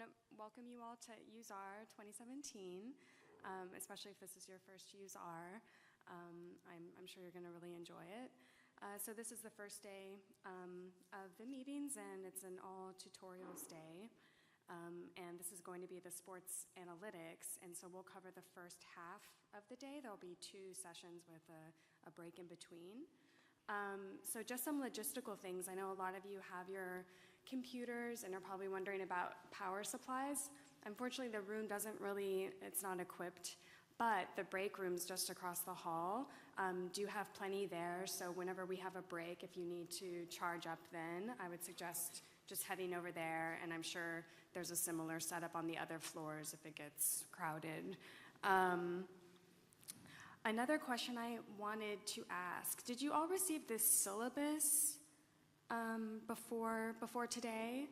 want to welcome you all to useR 2017, especially if this is your first useR. I'm sure you're going to really enjoy it. So this is the first day of the meetings, and it's an all tutorials day. And this is going to be the sports analytics, and so we'll cover the first half of the day. There'll be 2 sessions with a break in between. So just some logistical things. I know a lot of you have your computers and are probably wondering about power supplies. Unfortunately, the room it's not equipped, but the break rooms just across the hall do have plenty there. So whenever we have a break, if you need to charge up then, I would suggest just heading over there, and I'm sure there's a similar setup on the other floors if it gets crowded. Another question I wanted to ask, did you all receive this syllabus before today?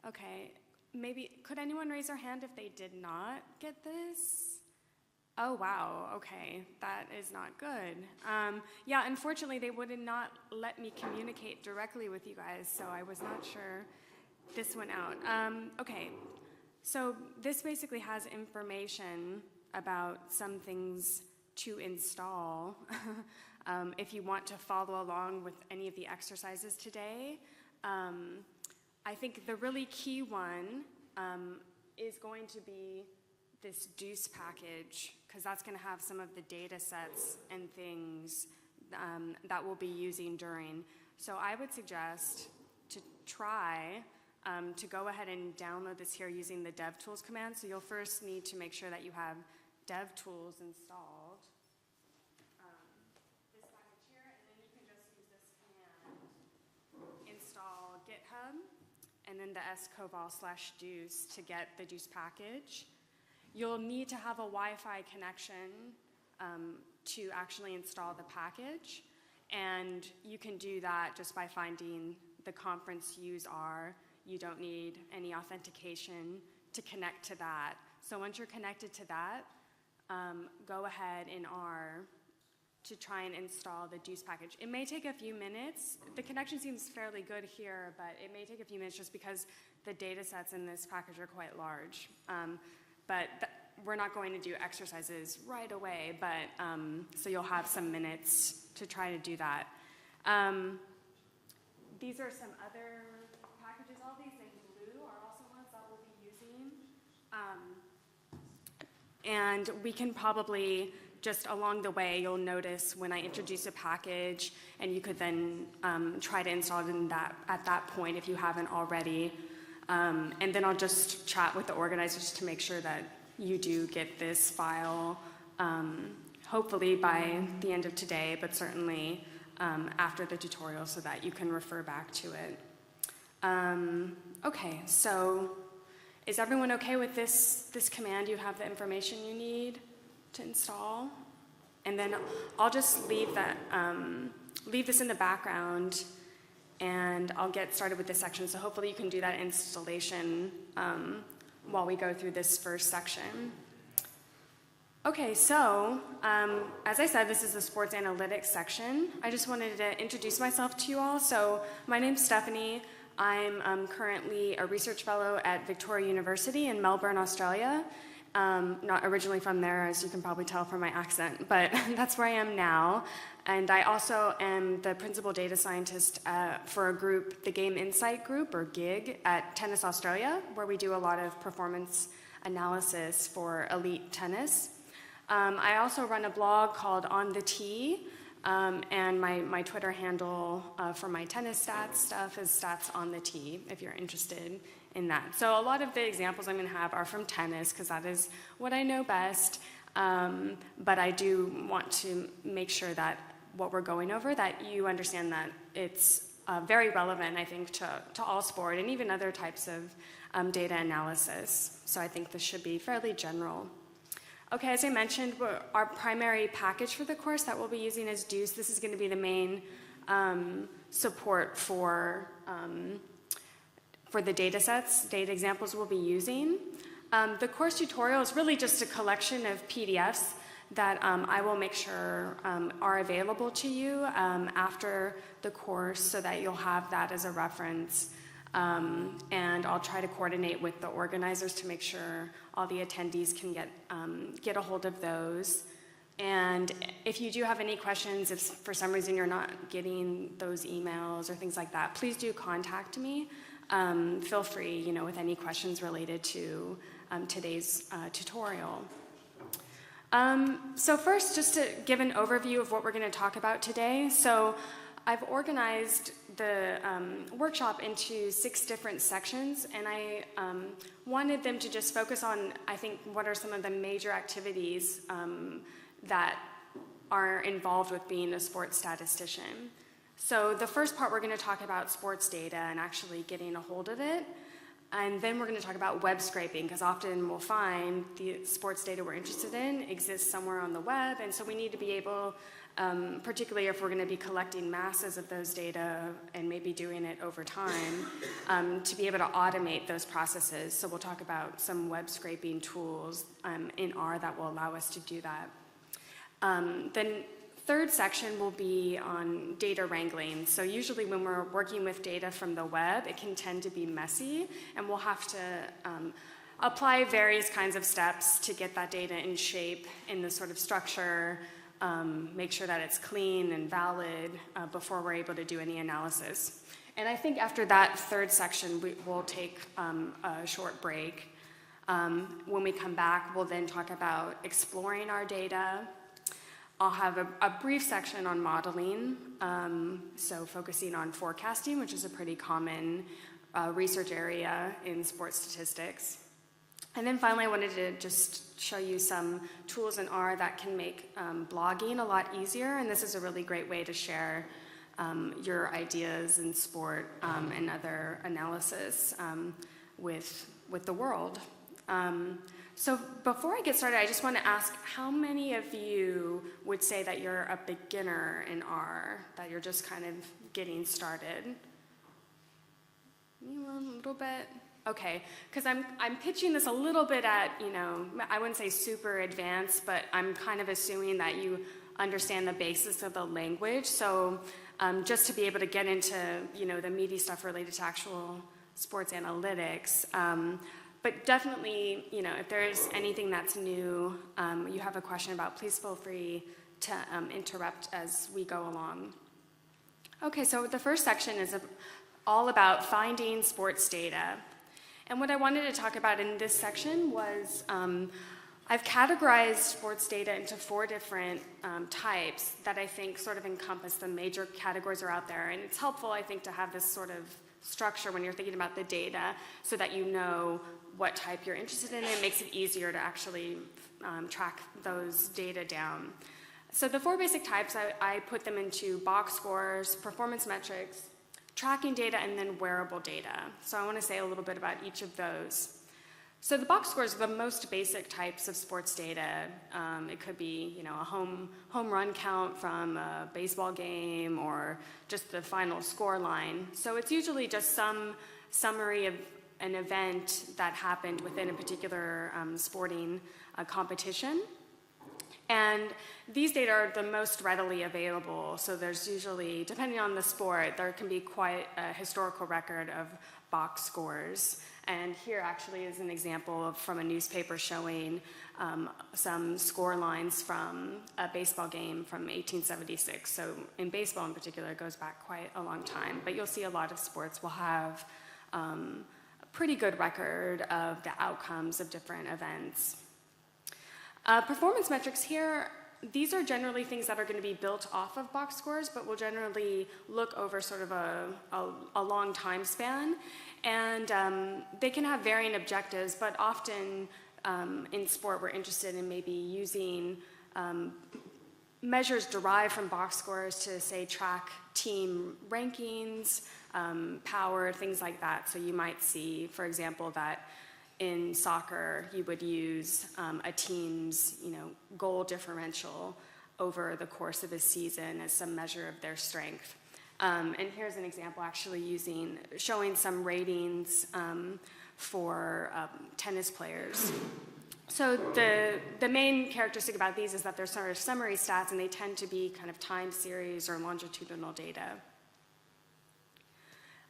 Okay, maybe, could anyone raise their hand if they did not get this? Oh, wow, okay, that is not good. Yeah, unfortunately, they would not let me communicate directly with you guys, so I was not sure this went out. Okay, so this basically has information about some things to install if you want to follow along with any of the exercises today. I think the really key one is going to be this deuce package, because that's going to have some of the data sets and things that we'll be using during. So I would suggest to try to go ahead and download this here using the DevTools command. So you'll first need to make sure that you have DevTools installed. This package here, and then you can just use this command, install GitHub, and then the scoval/deuce to get the deuce package. You'll need to have a Wi-Fi connection to actually install the package, and you can do that just by finding the conference useR. You don't need any authentication to connect to that. So once you're connected to that, go ahead in R to try and install the deuce package. It may take a few minutes. The connection seems fairly good here, but it may take a few minutes just because the data sets in this package are quite large. But we're not going to do exercises right away, but so you'll have some minutes to try to do that. These are some other packages. All these in blue are also ones that we'll be using. And we can probably, just along the way, you'll notice when I introduce a package, and you could then try to install it at that point if you haven't already. And then I'll just chat with the organizers to make sure that you do get this file, hopefully by the end of today, but certainly after the tutorial so that you can refer back to it. Okay, so is everyone okay with this command? You have the information you need to install? And then I'll just leave this in the background, and I'll get started with this section. So hopefully you can do that installation while we go through this first section. Okay, so as I said, this is the sports analytics section. I just wanted to introduce myself to you all. So my name's Stephanie. I'm currently a research fellow at Victoria University in Melbourne, Australia. Not originally from there, as you can probably tell from my accent, but that's where I am now. And I also am the principal data scientist for a group, the Game Insight Group, or GIG, at Tennis Australia, where we do a lot of performance analysis for elite tennis. I also run a blog called On the Tee, and my Twitter handle for my tennis stats stuff is Stats on the Tee, if you're interested in that. So a lot of the examples I'm going to have are from tennis, because that is what I know best. But I do want to make sure that what we're going over, that you understand that it's very relevant, I think, to all sport and even other types of data analysis. So I think this should be fairly general. Okay, as I mentioned, our primary package for the course that we'll be using is deuce. This is going to be the main support for the data sets, data examples we'll be using. The course tutorial is really just a collection of PDFs that I will make sure are available to you after the course so that you'll have that as a reference. And I'll try to coordinate with the organizers to make sure all the attendees can get a hold of those. And if you do have any questions, if for some reason you're not getting those emails or things like that, please do contact me. Feel free, with any questions related to today's tutorial. So first, just to give an overview of what we're going to talk about today. So I've organized the workshop into 6 different sections, and I wanted them to just focus on, I think, what are some of the major activities that are involved with being a sports statistician. So the first part, we're going to talk about sports data and actually getting a hold of it. And then we're going to talk about web scraping, because often we'll find the sports data we're interested in exists somewhere on the web, and so we need to be able, particularly if we're going to be collecting masses of those data and maybe doing it over time, to be able to automate those processes. So we'll talk about some web scraping tools in R that will allow us to do that. Then third section will be on data wrangling. So usually when we're working with data from the web, it can tend to be messy, and we'll have to apply various kinds of steps to get that data in shape, in the sort of structure, make sure that it's clean and valid before we're able to do any analysis. And I think after that third section, we'll take a short break. When we come back, we'll then talk about exploring our data. I'll have a brief section on modeling, so focusing on forecasting, which is a pretty common research area in sports statistics. And then finally, I wanted to just show you some tools in R that can make blogging a lot easier, and this is a really great way to share your ideas in sport and other analysis with the world. So before I get started, I just want to ask, how many of you would say that you're a beginner in R, that you're just kind of getting started? Anyone, a little bit? Okay, because I'm pitching this a little bit at, I wouldn't say super advanced, but I'm kind of assuming that you understand the basis of the language. So just to be able to get into, the meaty stuff related to actual sports analytics. But definitely, if there's anything that's new, you have a question about, please feel free to interrupt as we go along. Okay, so the first section is all about finding sports data. And what I wanted to talk about in this section was I've categorized sports data into 4 different types that I think sort of encompass the major categories are out there. And it's helpful, I think, to have this sort of structure when you're thinking about the data so that you know what type you're interested in, and it makes it easier to actually track those data down. So the 4 basic types, I put them into box scores, performance metrics, tracking data, and then wearable data. So I want to say a little bit about each of those. So the box scores are the most basic types of sports data. It could be, a home run count from a baseball game, or just the final score line. So it's usually just some summary of an event that happened within a particular sporting competition. And these data are the most readily available, so there's usually, depending on the sport, there can be quite a historical record of box scores. And here actually is an example from a newspaper showing some score lines from a baseball game from 1876. So in baseball in particular, it goes back quite a long time. But you'll see a lot of sports will have a pretty good record of the outcomes of different events. Performance metrics here, these are generally things that are going to be built off of box scores, but will generally look over sort of a long time span. And they can have varying objectives, but often in sport we're interested in maybe using measures derived from box scores to, say, track team rankings, power, things like that. So you might see, for example, that in soccer, you would use a team's, goal differential over the course of a season as some measure of their strength. And here's an example actually showing some ratings for tennis players. So the main characteristic about these is that they're sort of summary stats, and they tend to be kind of time series or longitudinal data.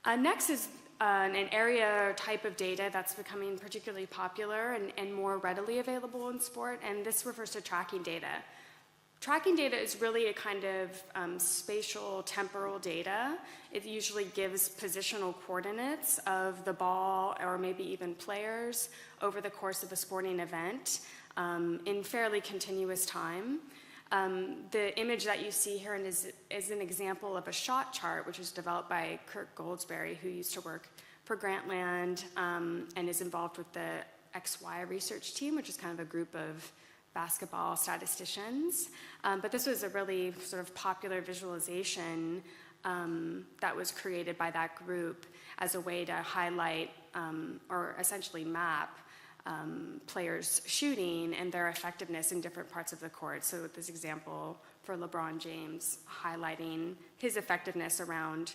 Next is an area or type of data that's becoming particularly popular and more readily available in sport, and this refers to tracking data. Tracking data is really a kind of spatial temporal data. It usually gives positional coordinates of the ball or maybe even players over the course of a sporting event in fairly continuous time. The image that you see here is an example of a shot chart, which was developed by Kirk Goldsberry, who used to work for Grantland and is involved with the XY research team, which is kind of a group of basketball statisticians. But this was a really sort of popular visualization that was created by that group as a way to highlight or essentially map players shooting and their effectiveness in different parts of the court. So with this example for LeBron James highlighting his effectiveness around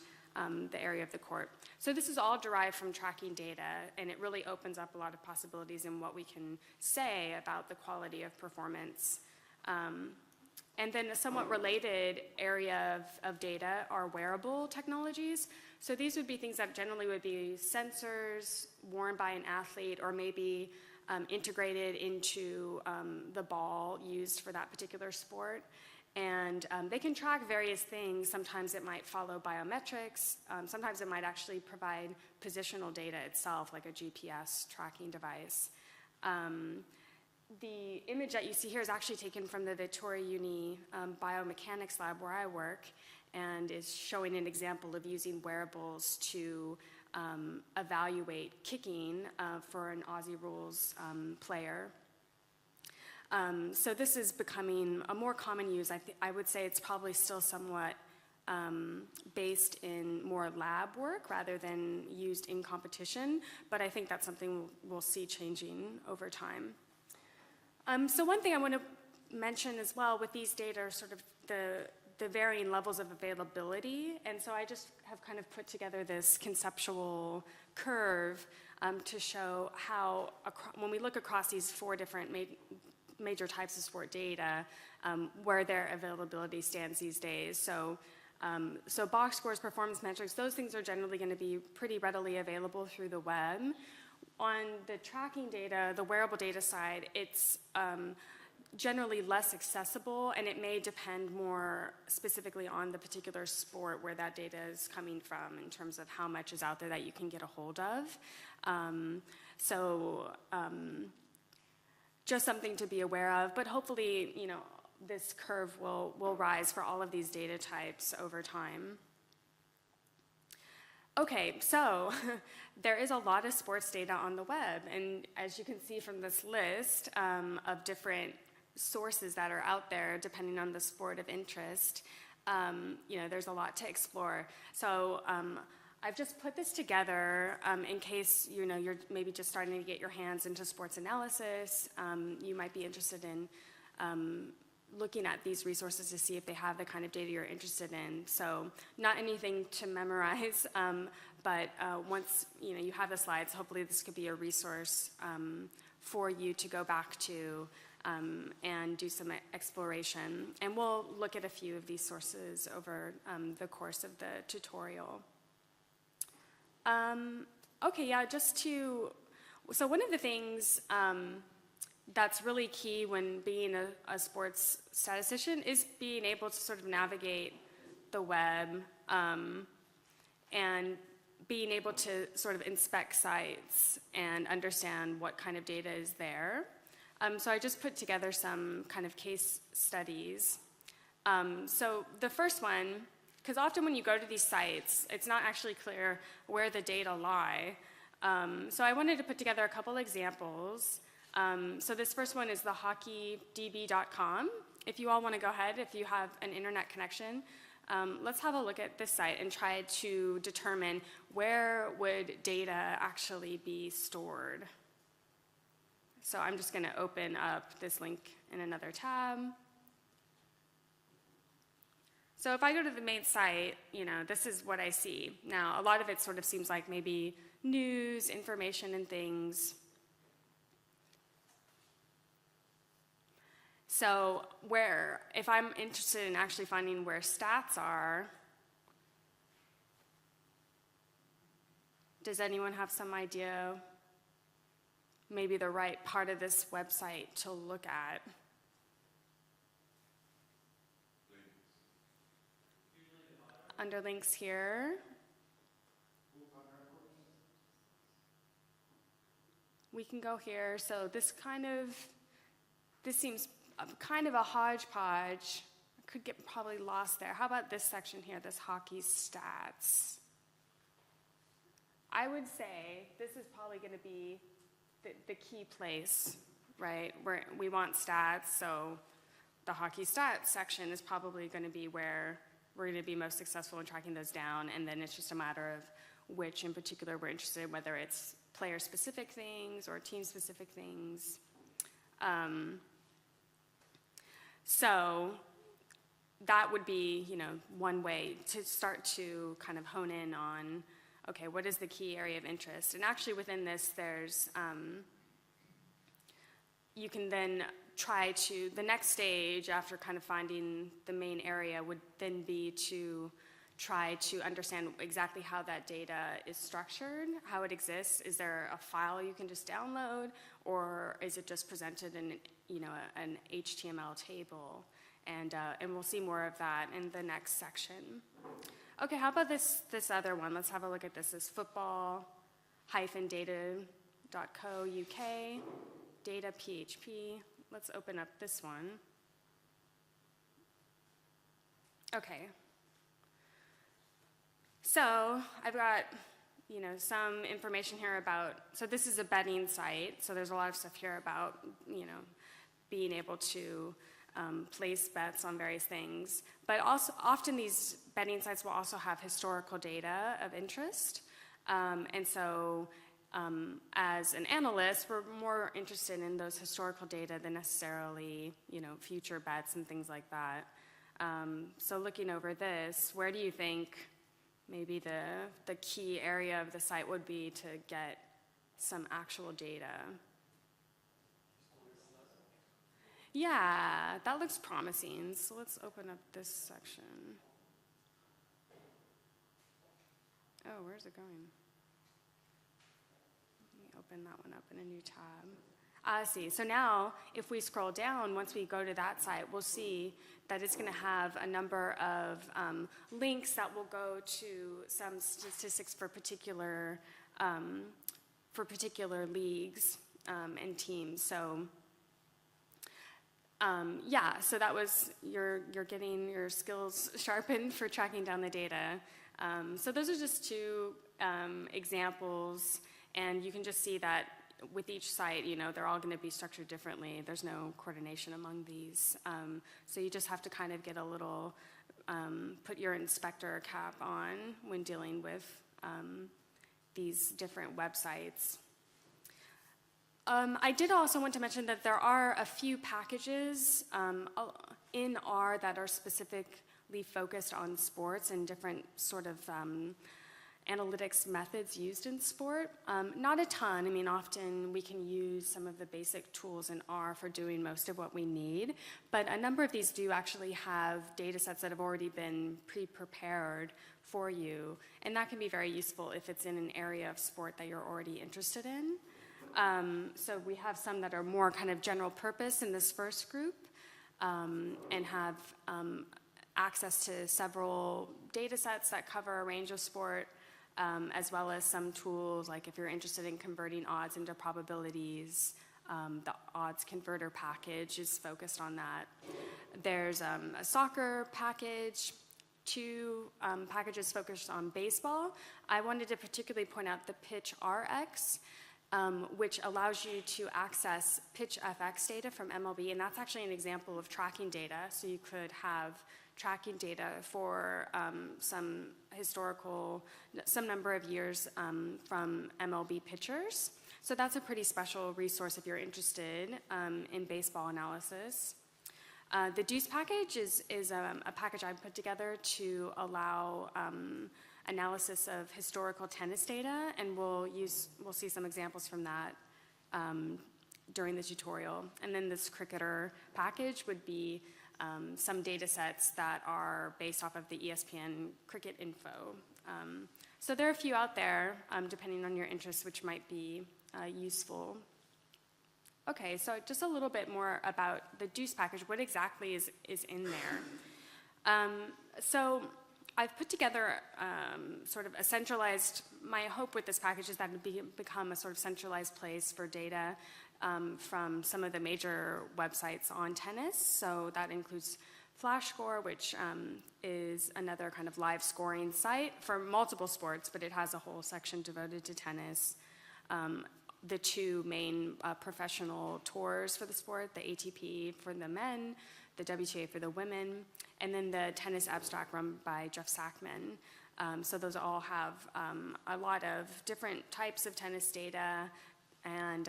the area of the court. So this is all derived from tracking data, and it really opens up a lot of possibilities in what we can say about the quality of performance. And then a somewhat related area of data are wearable technologies. So these would be things that generally would be sensors worn by an athlete or maybe integrated into the ball used for that particular sport. And they can track various things. Sometimes it might follow biometrics. Sometimes it might actually provide positional data itself, like a GPS tracking device. The image that you see here is actually taken from the Victoria Uni biomechanics lab where I work, and is showing an example of using wearables to evaluate kicking for an Aussie rules player. So this is becoming a more common use. I would say it's probably still somewhat based in more lab work rather than used in competition, but I think that's something we'll see changing over time. So one thing I want to mention as well with these data are sort of the varying levels of availability, and so I just have kind of put together this conceptual curve to show how, when we look across these four different major types of sport data, where their availability stands these days. So box scores, performance metrics, those things are generally going to be pretty readily available through the web. On the tracking data, the wearable data side, it's generally less accessible, and it may depend more specifically on the particular sport where that data is coming from in terms of how much is out there that you can get a hold of. Just something to be aware of, but hopefully, this curve will rise for all of these data types over time. Okay, so there is a lot of sports data on the web, and as you can see from this list of different sources that are out there, depending on the sport of interest, there's a lot to explore. So I've just put this together in case you're maybe just starting to get your hands into sports analysis. You might be interested in looking at these resources to see if they have the kind of data you're interested in. So not anything to memorize, but once you have the slides, hopefully this could be a resource for you to go back to and do some exploration. And we'll look at a few of these sources over the course of the tutorial. Okay, yeah, so one of the things that's really key when being a sports statistician is being able to sort of navigate the web and being able to sort of inspect sites and understand what kind of data is there. So I just put together some kind of case studies. So the first one, because often when you go to these sites, it's not actually clear where the data lie. So I wanted to put together a couple examples. So this first one is the hockeydb.com. If you all want to go ahead, if you have an internet connection, let's have a look at this site and try to determine where would data actually be stored. So I'm just going to open up this link in another tab. So if I go to the main site, this is what I see. Now, a lot of it sort of seems like maybe news, information, and things. So if I'm interested in actually finding where stats are, Does anyone have some idea, maybe the right part of this website to look at? Under links here. We can go here. So this seems kind of a hodgepodge. I could get probably lost there. How about this section here, this hockey stats? I would say this is probably going to be the key place, right? Where we want stats, so the hockey stats section is probably going to be where we're going to be most successful in tracking those down, and then it's just a matter of which in particular we're interested in, whether it's player-specific things or team-specific things. So that would be, one way to start to kind of hone in on, okay, what is the key area of interest? And actually within this, there's, you can then try to, the next stage after kind of finding the main area would then be to try to understand exactly how that data is structured, how it exists. Is there a file you can just download, or is it just presented in, an HTML table? And we'll see more of that in the next section. Okay, how about this other one? Let's have a look at this. This football-data.co UK, data PHP. Let's open up this one. Okay. So I've got, some information here about, so this is a betting site, so there's a lot of stuff here about, being able to place bets on various things. But also, often these betting sites will also have historical data of interest. And so as an analyst, we're more interested in those historical data than necessarily, future bets and things like that. So looking over this, where do you think maybe the key area of the site would be to get some actual data? Yeah, that looks promising. So let's open up this section. Oh, where's it going? Let me open that one up in a new tab. I see. So now, if we scroll down, once we go to that site, we'll see that it's going to have a number of links that will go to some statistics for particular leagues and teams. So. So that was, you're getting your skills sharpened for tracking down the data. So those are just two examples, and you can just see that with each site, they're all going to be structured differently. There's no coordination among these. So you just have to kind of get a little, put your inspector cap on when dealing with these different websites. I did also want to mention that there are a few packages in R that are specifically focused on sports and different sort of analytics methods used in sport. Not a ton. I mean, often we can use some of the basic tools in R for doing most of what we need, but a number of these do actually have data sets that have already been pre-prepared for you, and that can be very useful if it's in an area of sport that you're already interested in. So we have some that are more kind of general purpose in this first group and have access to several data sets that cover a range of sport, as well as some tools, like if you're interested in converting odds into probabilities, the odds converter package is focused on that. There's a soccer package, two packages focused on baseball. I wanted to particularly point out the Pitch RX, which allows you to access pitch FX data from MLB, and that's actually an example of tracking data. So you could have tracking data for some number of years from MLB pitchers. So that's a pretty special resource if you're interested in baseball analysis. The Deuce package is a package I put together to allow analysis of historical tennis data, and we'll see some examples from that during the tutorial. And then this cricketer package would be some data sets that are based off of the ESPN cricket info So there are a few out there, depending on your interests, which might be useful. Okay, so just a little bit more about the Deuce package. What exactly is in there? So I've put together sort of a centralized, my hope with this package is that it become a sort of centralized place for data from some of the major websites on tennis. So that includes FlashScore, which is another kind of live scoring site for multiple sports, but it has a whole section devoted to tennis. The two main professional tours for the sport, the ATP for the men, the WTA for the women, and then the Tennis Abstract run by Jeff Sackman. So those all have a lot of different types of tennis data, and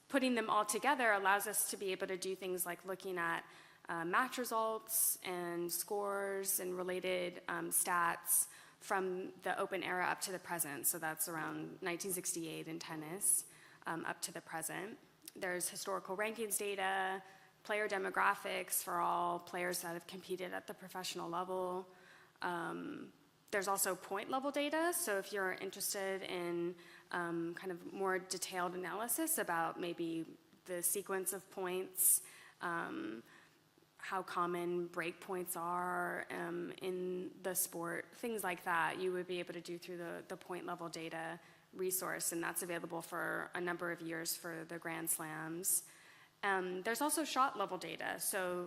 putting them all together allows us to be able to do things like looking at match results and scores and related stats from the open era up to the present. So that's around 1968 in tennis up to the present. There's historical rankings data, player demographics for all players that have competed at the professional level. There's also point level data, so if you're interested in kind of more detailed analysis about maybe the sequence of points, how common break points are in the sport, things like that, you would be able to do through the point level data resource, and that's available for a number of years for the Grand Slams. There's also shot level data. So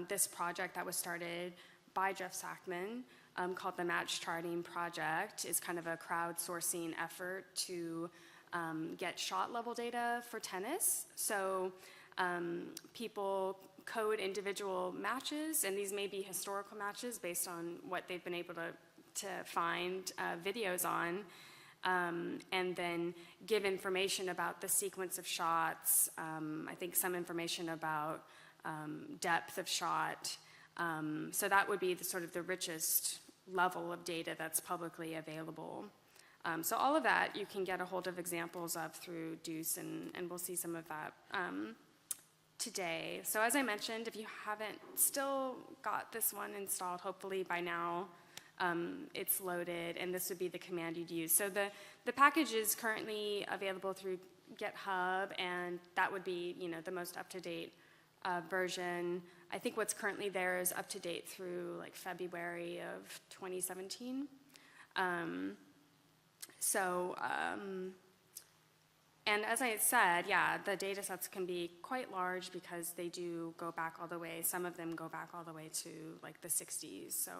this project that was started by Jeff Sackman called the Match Charting Project is kind of a crowdsourcing effort to get shot level data for tennis. So people code individual matches, and these may be historical matches based on what they've been able to find videos on. And then give information about the sequence of shots, I think some information about depth of shot. So that would be the sort of the richest level of data that's publicly available. So all of that you can get a hold of examples of through Deuce, and we'll see some of that today. So as I mentioned, if you haven't still got this one installed, hopefully by now, it's loaded, and this would be the command you'd use. So the package is currently available through GitHub, and that would be, you know, the most up-to-date version. I think what's currently there is up to date through like February of 2017. And as I said, yeah, the data sets can be quite large because they do go back all the way. Some of them go back all the way to like the 60s. So.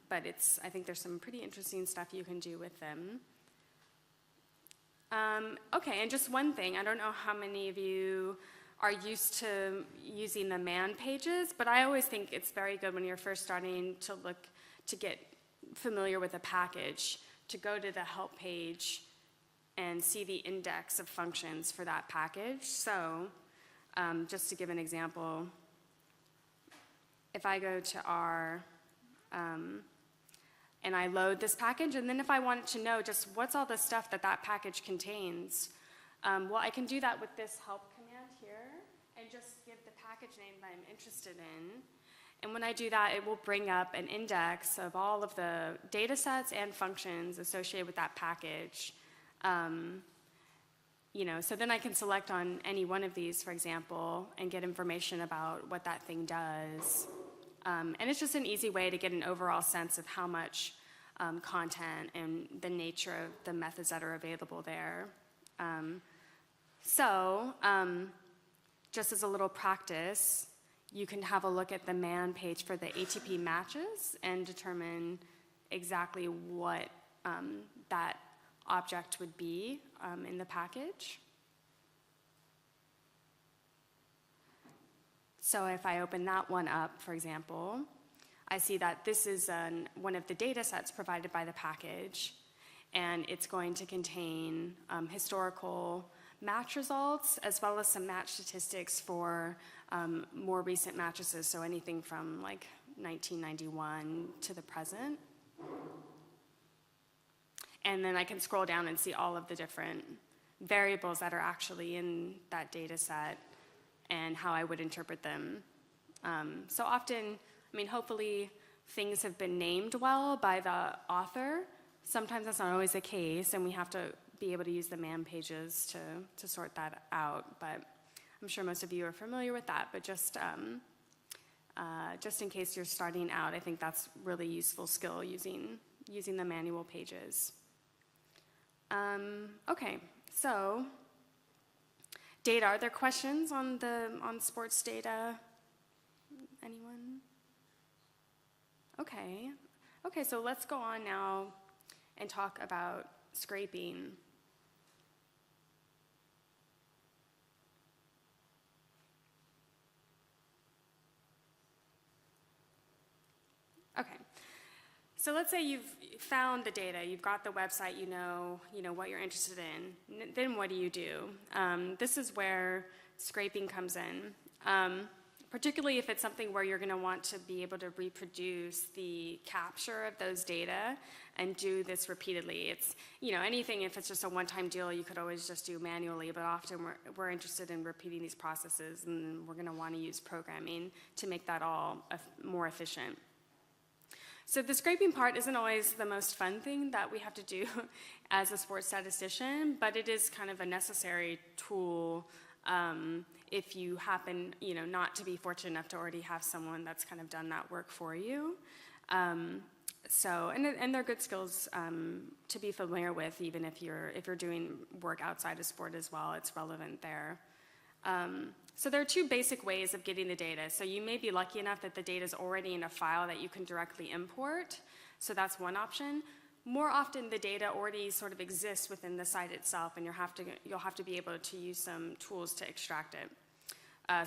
But I think there's some pretty interesting stuff you can do with them. Okay, and just one thing, I don't know how many of you are used to using the man pages, but I always think it's very good when you're first starting to get familiar with a package, to go to the help page and see the index of functions for that package. So just to give an example, if I go to R, and I load this package, and then if I wanted to know just what's all the stuff that package contains, well, I can do that with this help command here and just give the package name that I'm interested in. And when I do that, it will bring up an index of all of the data sets and functions associated with that package. You know, so then I can select on any one of these, for example, and get information about what that thing does. And it's just an easy way to get an overall sense of how much content and the nature of the methods that are available there. Just as a little practice, you can have a look at the man page for the ATP matches and determine exactly what that object would be in the package. So if I open that one up, for example, I see that this is one of the data sets provided by the package, and it's going to contain historical match results as well as some match statistics for more recent matches, so anything from like 1991 to the present. And then I can scroll down and see all of the different variables that are actually in that data set and how I would interpret them. So often, I mean, hopefully things have been named well by the author. Sometimes that's not always the case, and we have to be able to use the man pages to sort that out. But I'm sure most of you are familiar with that, but just in case you're starting out, I think that's really useful skill using the manual pages. Okay, so data. Are there questions on sports data? Anyone? Okay, so let's go on now and talk about scraping. Okay, so let's say you've found the data, you've got the website, you know what you're interested in. Then what do? This is where scraping comes in. Particularly if it's something where you're going to want to be able to reproduce the capture of those data and do this repeatedly. It's, anything, if it's just a one-time deal, you could always just do manually, but often we're interested in repeating these processes, and we're going to want to use programming to make that all more efficient. So the scraping part isn't always the most fun thing that we have to do as a sports statistician, but it is kind of a necessary tool if you happen, not to be fortunate enough to already have someone that's kind of done that work for you. And they're good skills to be familiar with, even if you're doing work outside of sport as well. It's relevant there. So there are two basic ways of getting the data. So you may be lucky enough that the data is already in a file that you can directly import. So that's one option. More often, the data already sort of exists within the site itself, and you'll have to be able to use some tools to extract it.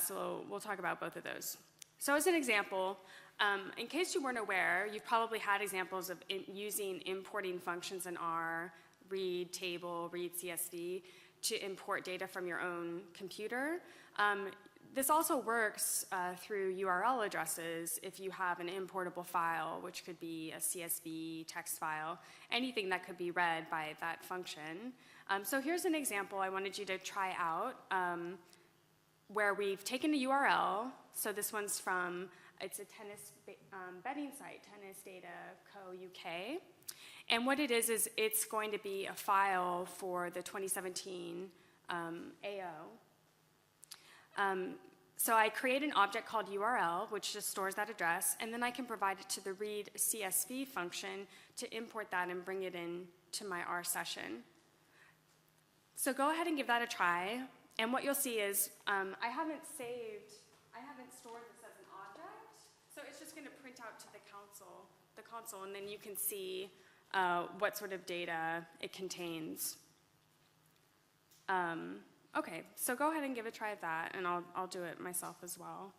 So we'll talk about both of those. So as an example, in case you weren't aware, you've probably had examples of using importing functions in R, read table, read CSV, to import data from your own computer. This also works through URL addresses if you have an importable file, which could be a CSV text file, anything that could be read by that function. So here's an example I wanted you to try out where we've taken a URL. So this one's it's a tennis betting site, Tennis Data Co. UK. And what it is it's going to be a file for the 2017 AO. So I create an object called URL, which just stores that address, and then I can provide it to the read CSV function to import that and bring it in to my R session. So go ahead and give that a try, and what you'll see is I haven't stored this as an object, so it's just going to print out to the console, and then you can see what sort of data it contains. Okay, so go ahead and give a try at that, and I'll do it myself as well.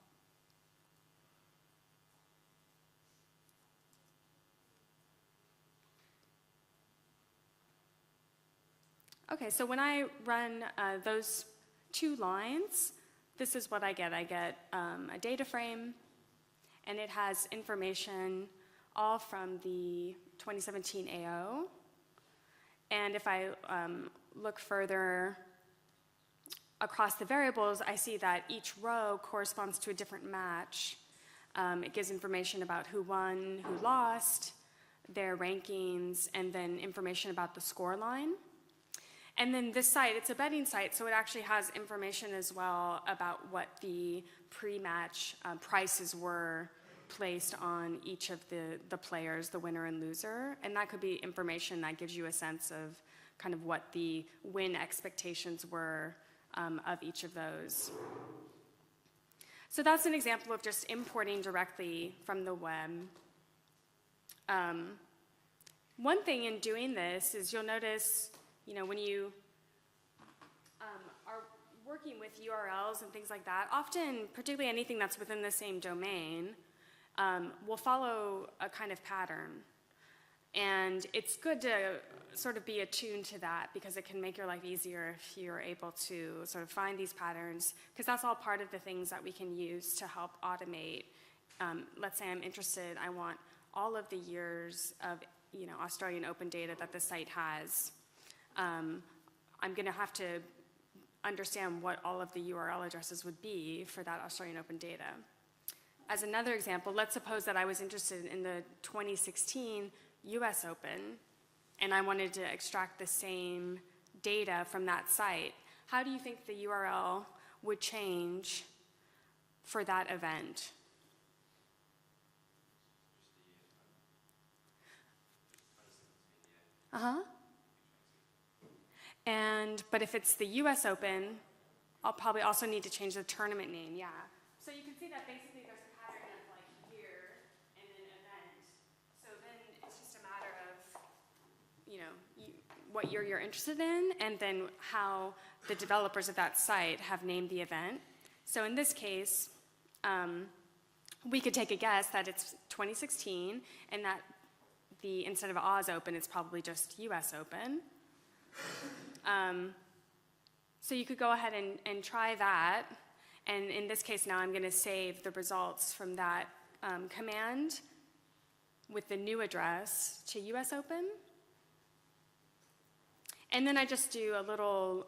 Okay, so when I run those two lines, this is what I get. I get a data frame, and it has information all from the 2017 AO. And if I look further across the variables, I see that each row corresponds to a different match. It gives information about who won, who lost, their rankings, and then information about the score line. And then this site, it's a betting site, so it actually has information as well about what the pre-match prices were placed on each of the players, the winner and loser. And that could be information that gives you a sense of kind of what the win expectations were of each of those. So that's an example of just importing directly from the web. One thing in doing this is you'll notice, when you are working with URLs and things like that, often, particularly anything that's within the same domain, will follow a kind of pattern. And it's good to sort of be attuned to that because it can make your life easier if you're able to sort of find these patterns, because that's all part of the things that we can use to help automate. Let's say I'm interested, I want all of the years of Australian Open data that the site has. I'm going to have to understand what all of the URL addresses would be for that Australian Open data. as another example, let's suppose that I was interested in the 2016 US Open, and I wanted to extract the same data from that site. How do you think the URL would change for that event? But if it's the US Open, I'll probably also need to change the tournament name, yeah. So you can see that basically there's a pattern of like year and then event. So then it's just a matter of, what year you're interested in, and then how the developers of that site have named the event. So in this case, we could take a guess that it's 2016, and that instead of Oz Open, it's probably just US Open. So you could go ahead and try that. And in this case now, I'm going to save the results from that command with the new address to US Open. And then I just do a little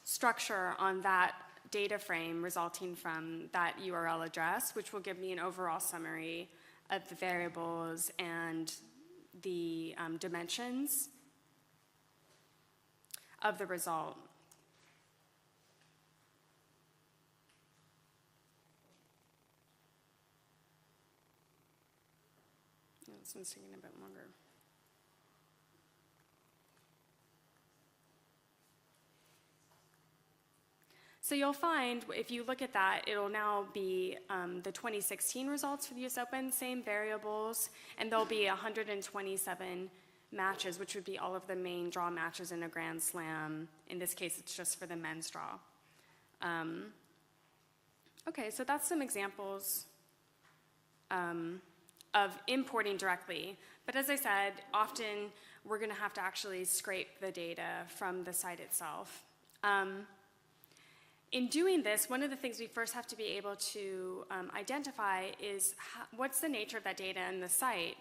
structure on that data frame resulting from that URL address, which will give me an overall summary of the variables and the dimensions of the result. This one's taking a bit longer. So you'll find, if you look at that, it'll now be the 2016 results for the US Open, same variables, and there'll be 127 matches, which would be all of the main draw matches in a Grand Slam. In this case, it's just for the men's draw. Okay, so that's some examples of importing directly. But as I said, often we're going to have to actually scrape the data from the site itself. In doing this, one of the things we first have to be able to identify is what's the nature of that data in the site.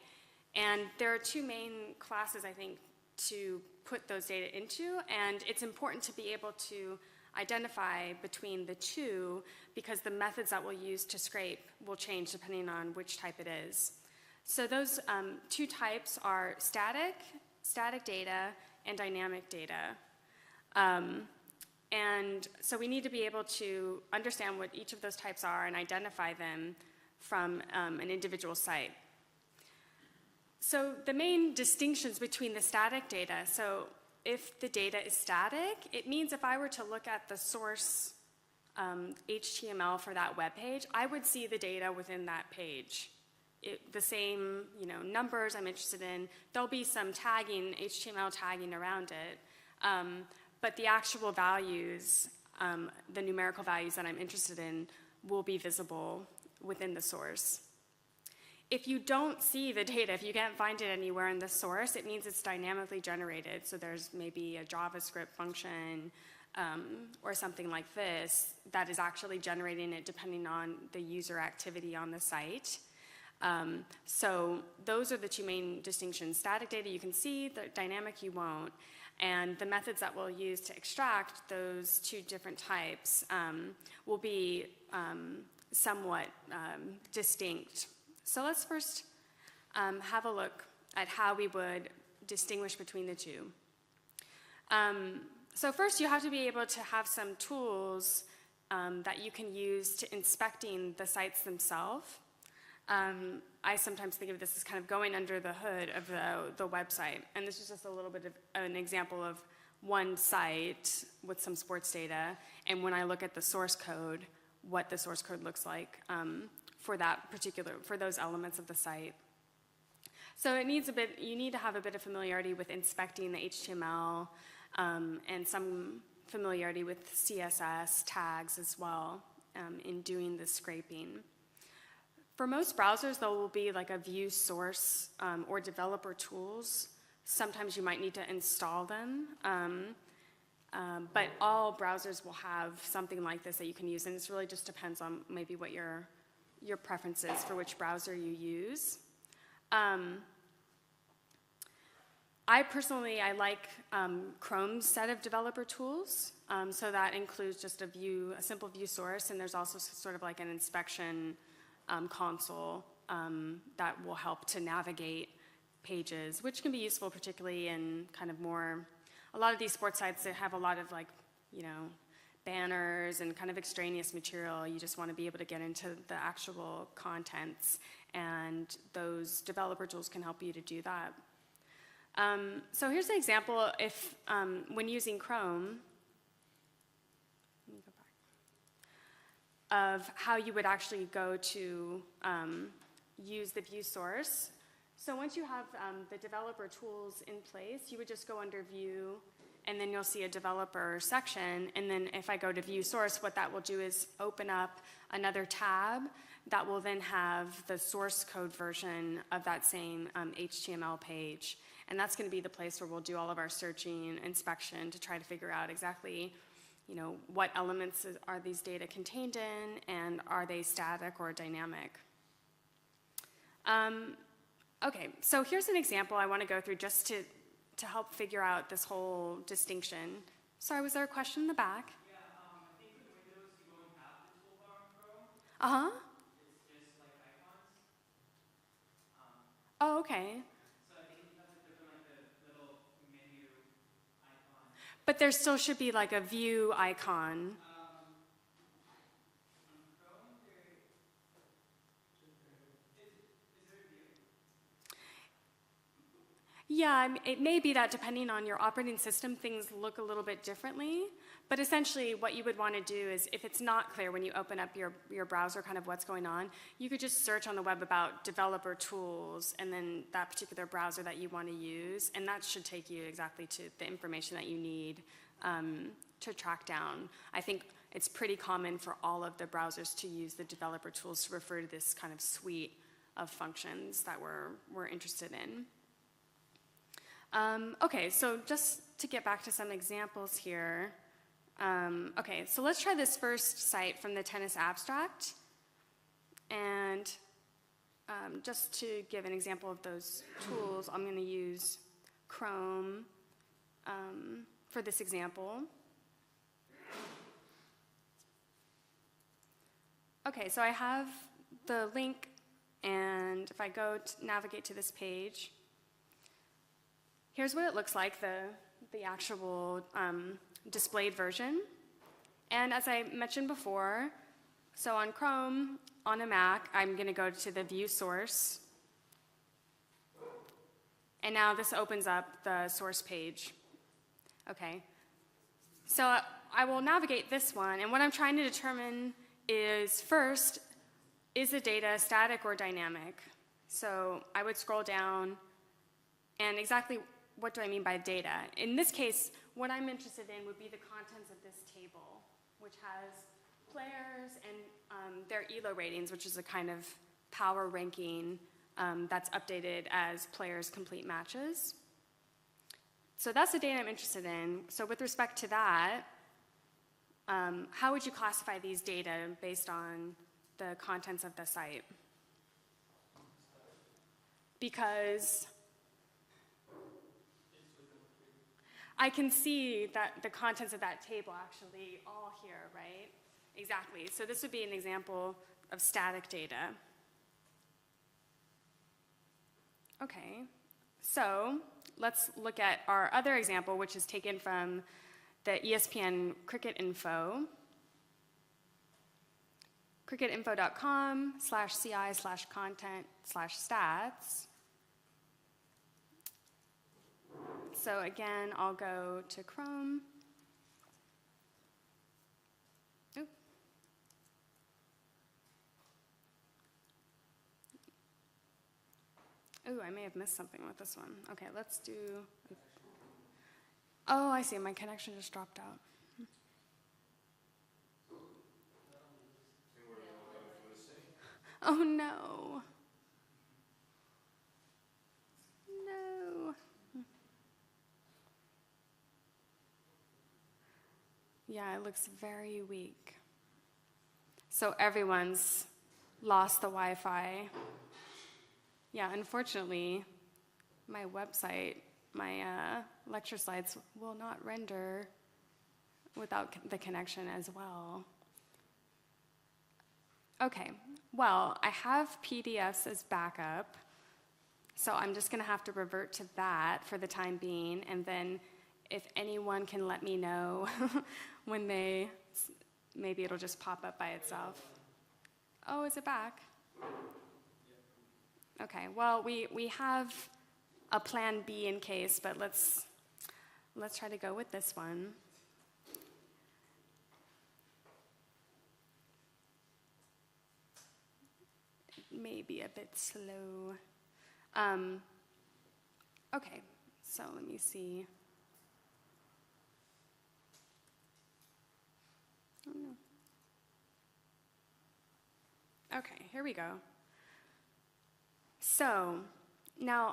And there are two main classes, I think, to put those data into, and it's important to be able to identify between the two because the methods that we'll use to scrape will change depending on which type it is. So those two types are static data, and dynamic data. And so we need to be able to understand what each of those types are and identify them from an individual site. So the main distinctions between the static data, so if the data is static, it means if I were to look at the source HTML for that web page, I would see the data within that page. The same numbers I'm interested in. There'll be some tagging, HTML tagging around it. But the actual values, the numerical values that I'm interested in, will be visible within the source. If you don't see the data, if you can't find it anywhere in the source, it means it's dynamically generated. So there's maybe a JavaScript function or something like this that is actually generating it depending on the user activity on the site. So those are the two main distinctions. Static data you can see, the dynamic you won't. And the methods that we'll use to extract those two different types will be somewhat distinct. So let's first have a look at how we would distinguish between the two. So first, you have to be able to have some tools that you can use to inspecting the sites themselves. I sometimes think of this as kind of going under the hood of the website. And this is just a little bit of an example of one site with some sports data. And when I look at the source code, what the source code looks like for those elements of the site. So you need to have a bit of familiarity with inspecting the HTML and some familiarity with CSS tags as well in doing the scraping. For most browsers, there will be like a view source or developer tools. Sometimes you might need to install them, but all browsers will have something like this that you can use, and it really just depends on maybe what your preference is for which browser you use. I personally like Chrome's set of developer tools, so that includes just a simple view source, and there's also sort of like an inspection console that will help to navigate pages, which can be useful particularly in kind of more, a lot of these sports sites that have a lot of like, banners and kind of extraneous material. You just want to be able to get into the actual contents, and those developer tools can help you to do that. So here's an example if when using Chrome, let me go back, of how you would actually go to use the view source. So once you have the developer tools in place, you would just go under View, and then you'll see a developer section. And then if I go to View Source, what that will do is open up another tab that will then have the source code version of that same HTML page. And that's going to be the place where we'll do all of our searching and inspection to try to figure out exactly what elements are these data contained in, and are they static or dynamic. Okay, so here's an example I want to go through just to help figure out this whole distinction. Sorry, was there a question in the back? Yeah, I think with Windows you won't have the toolbar in Chrome. Uh-huh. It's just like icons. Oh, okay. So I think you have to click on like a little menu icon. But there still should be like a view icon. In Chrome, is there a view? Yeah, it may be that depending on your operating system, things look a little bit differently. But essentially, what you would want to do is, if it's not clear when you open up your browser kind of what's going on, you could just search on the web about developer tools and then that particular browser that you want to use. And that should take you exactly to the information that you need to track down. I think it's pretty common for all of the browsers to use the developer tools to refer to this kind of suite of functions that we're interested in. Okay, so just to get back to some examples here. Okay, so let's try this first site from the tennis abstract. And just to give an example of those tools, I'm going to use Chrome for this example. Okay, so I have the link, and if I go to navigate to this page, here's what it looks like, the actual displayed version. And as I mentioned before, so on Chrome, on a Mac, I'm going to go to the view source. And now this opens up the source page. Okay. So I will navigate this one, and what I'm trying to determine is, first, is the data static or dynamic? So I would scroll down, and exactly what do I mean by data? In this case, what I'm interested in would be the contents of this table, which has players and their ELO ratings, which is a kind of power ranking that's updated as players complete matches. So that's the data I'm interested in. So with respect to that, how would you classify these data based on the contents of the site? Because I can see that the contents of that table actually all here, right? Exactly. So this would be an example of static data. Okay. So let's look at our other example, which is taken from the ESPN Cricket Info. cricketinfo.com/ci/content/stats. So again, I'll go to Chrome. Oop. Ooh, I may have missed something with this one. Okay, let's do... Oh, I see, my connection just dropped out. Oh, no. No. Yeah, it looks very weak. So everyone's lost the Wi-Fi. Yeah, unfortunately, my website, my lecture slides will not render without the connection as well. Okay, well, I have PDFs as backup, so I'm just going to have to revert to that for the time being, and then if anyone can let me know when maybe it'll just pop up by itself. Oh, is it back? Okay, well, we have a plan B in case, but let's try to go with this one. It may be a bit slow. Okay, so let me see. Oh, no. Okay, here we go. So now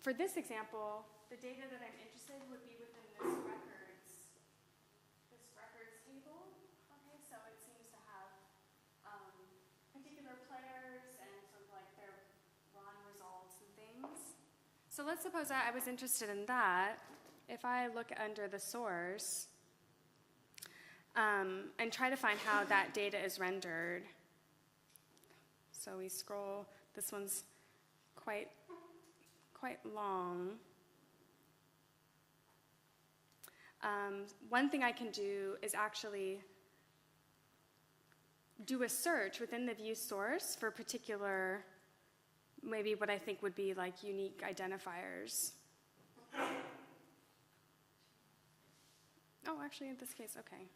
for this example, the data that I'm interested would be within this records table. Okay, so it seems to have particular players and sort of like their run results and things. So let's suppose that I was interested in that. If I look under the source and try to find how that data is rendered. So we scroll, this one's quite long. One thing I can do is actually do a search within the view source for particular, maybe what I think would be like unique identifiers. Oh, actually in this case, okay.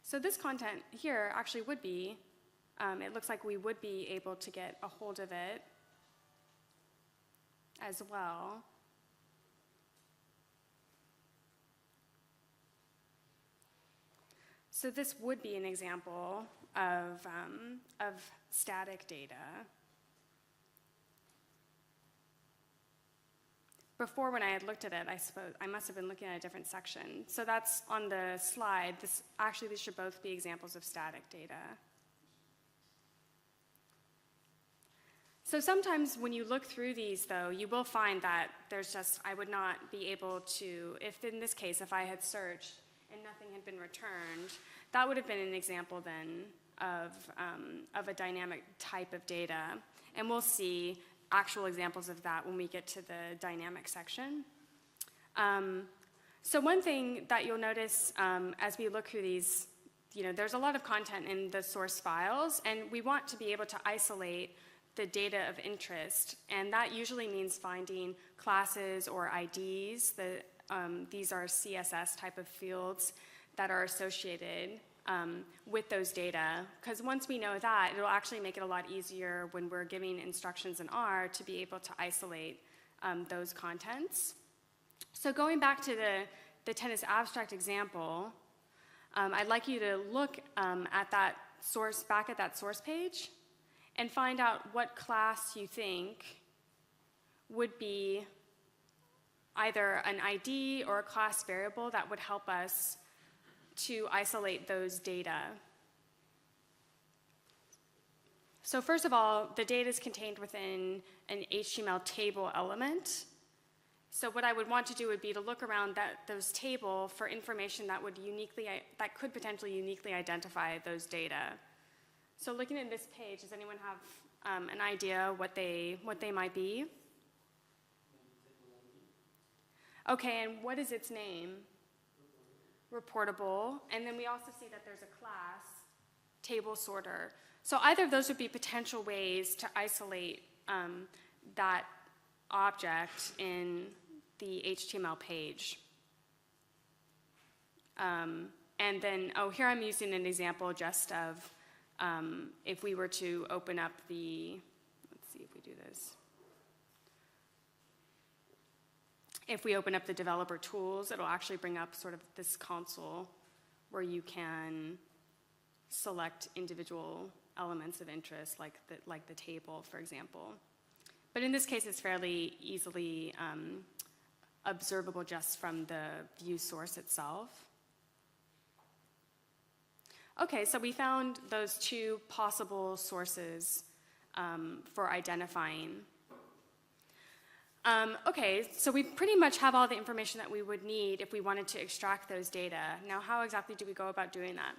So this content here actually would be, it looks like we would be able to get a hold of it as well. So this would be an example of static data. Before, when I had looked at it, I suppose I must have been looking at a different section. So that's on the slide. These should both be examples of static data. So sometimes when you look through these, though, you will find that I would not be able to, if in this case, if I had searched and nothing had been returned, that would have been an example then of a dynamic type of data. And we'll see actual examples of that when we get to the dynamic section. So one thing that you'll notice as we look through these, there's a lot of content in the source files, and we want to be able to isolate the data of interest, and that usually means finding classes or IDs. These are CSS type of fields that are associated with those data, because once we know that, it'll actually make it a lot easier when we're giving instructions in R to be able to isolate those contents. So going back to the tennis abstract example, I'd like you to look at that source page and find out what class you think would be either an ID or a class variable that would help us to isolate those data. So first of all, the data is contained within an HTML table element. So what I would want to do would be to look around those table for information that could potentially uniquely identify those data. So looking at this page, does anyone have an idea what they might be? Okay, and what is its name? Reportable. And then we also see that there's a class, table sorter. So either of those would be potential ways to isolate that object in the HTML page. And then, here I'm using an example just of if we were to open up let's see if we do this. If we open up the developer tools, it'll actually bring up sort of this console where you can select individual elements of interest, like the table, for example. But in this case, it's fairly easily observable just from the view source itself. Okay, so we found those two possible sources for identifying. Okay, so we pretty much have all the information that we would need if we wanted to extract those data. Now, how exactly do we go about doing that?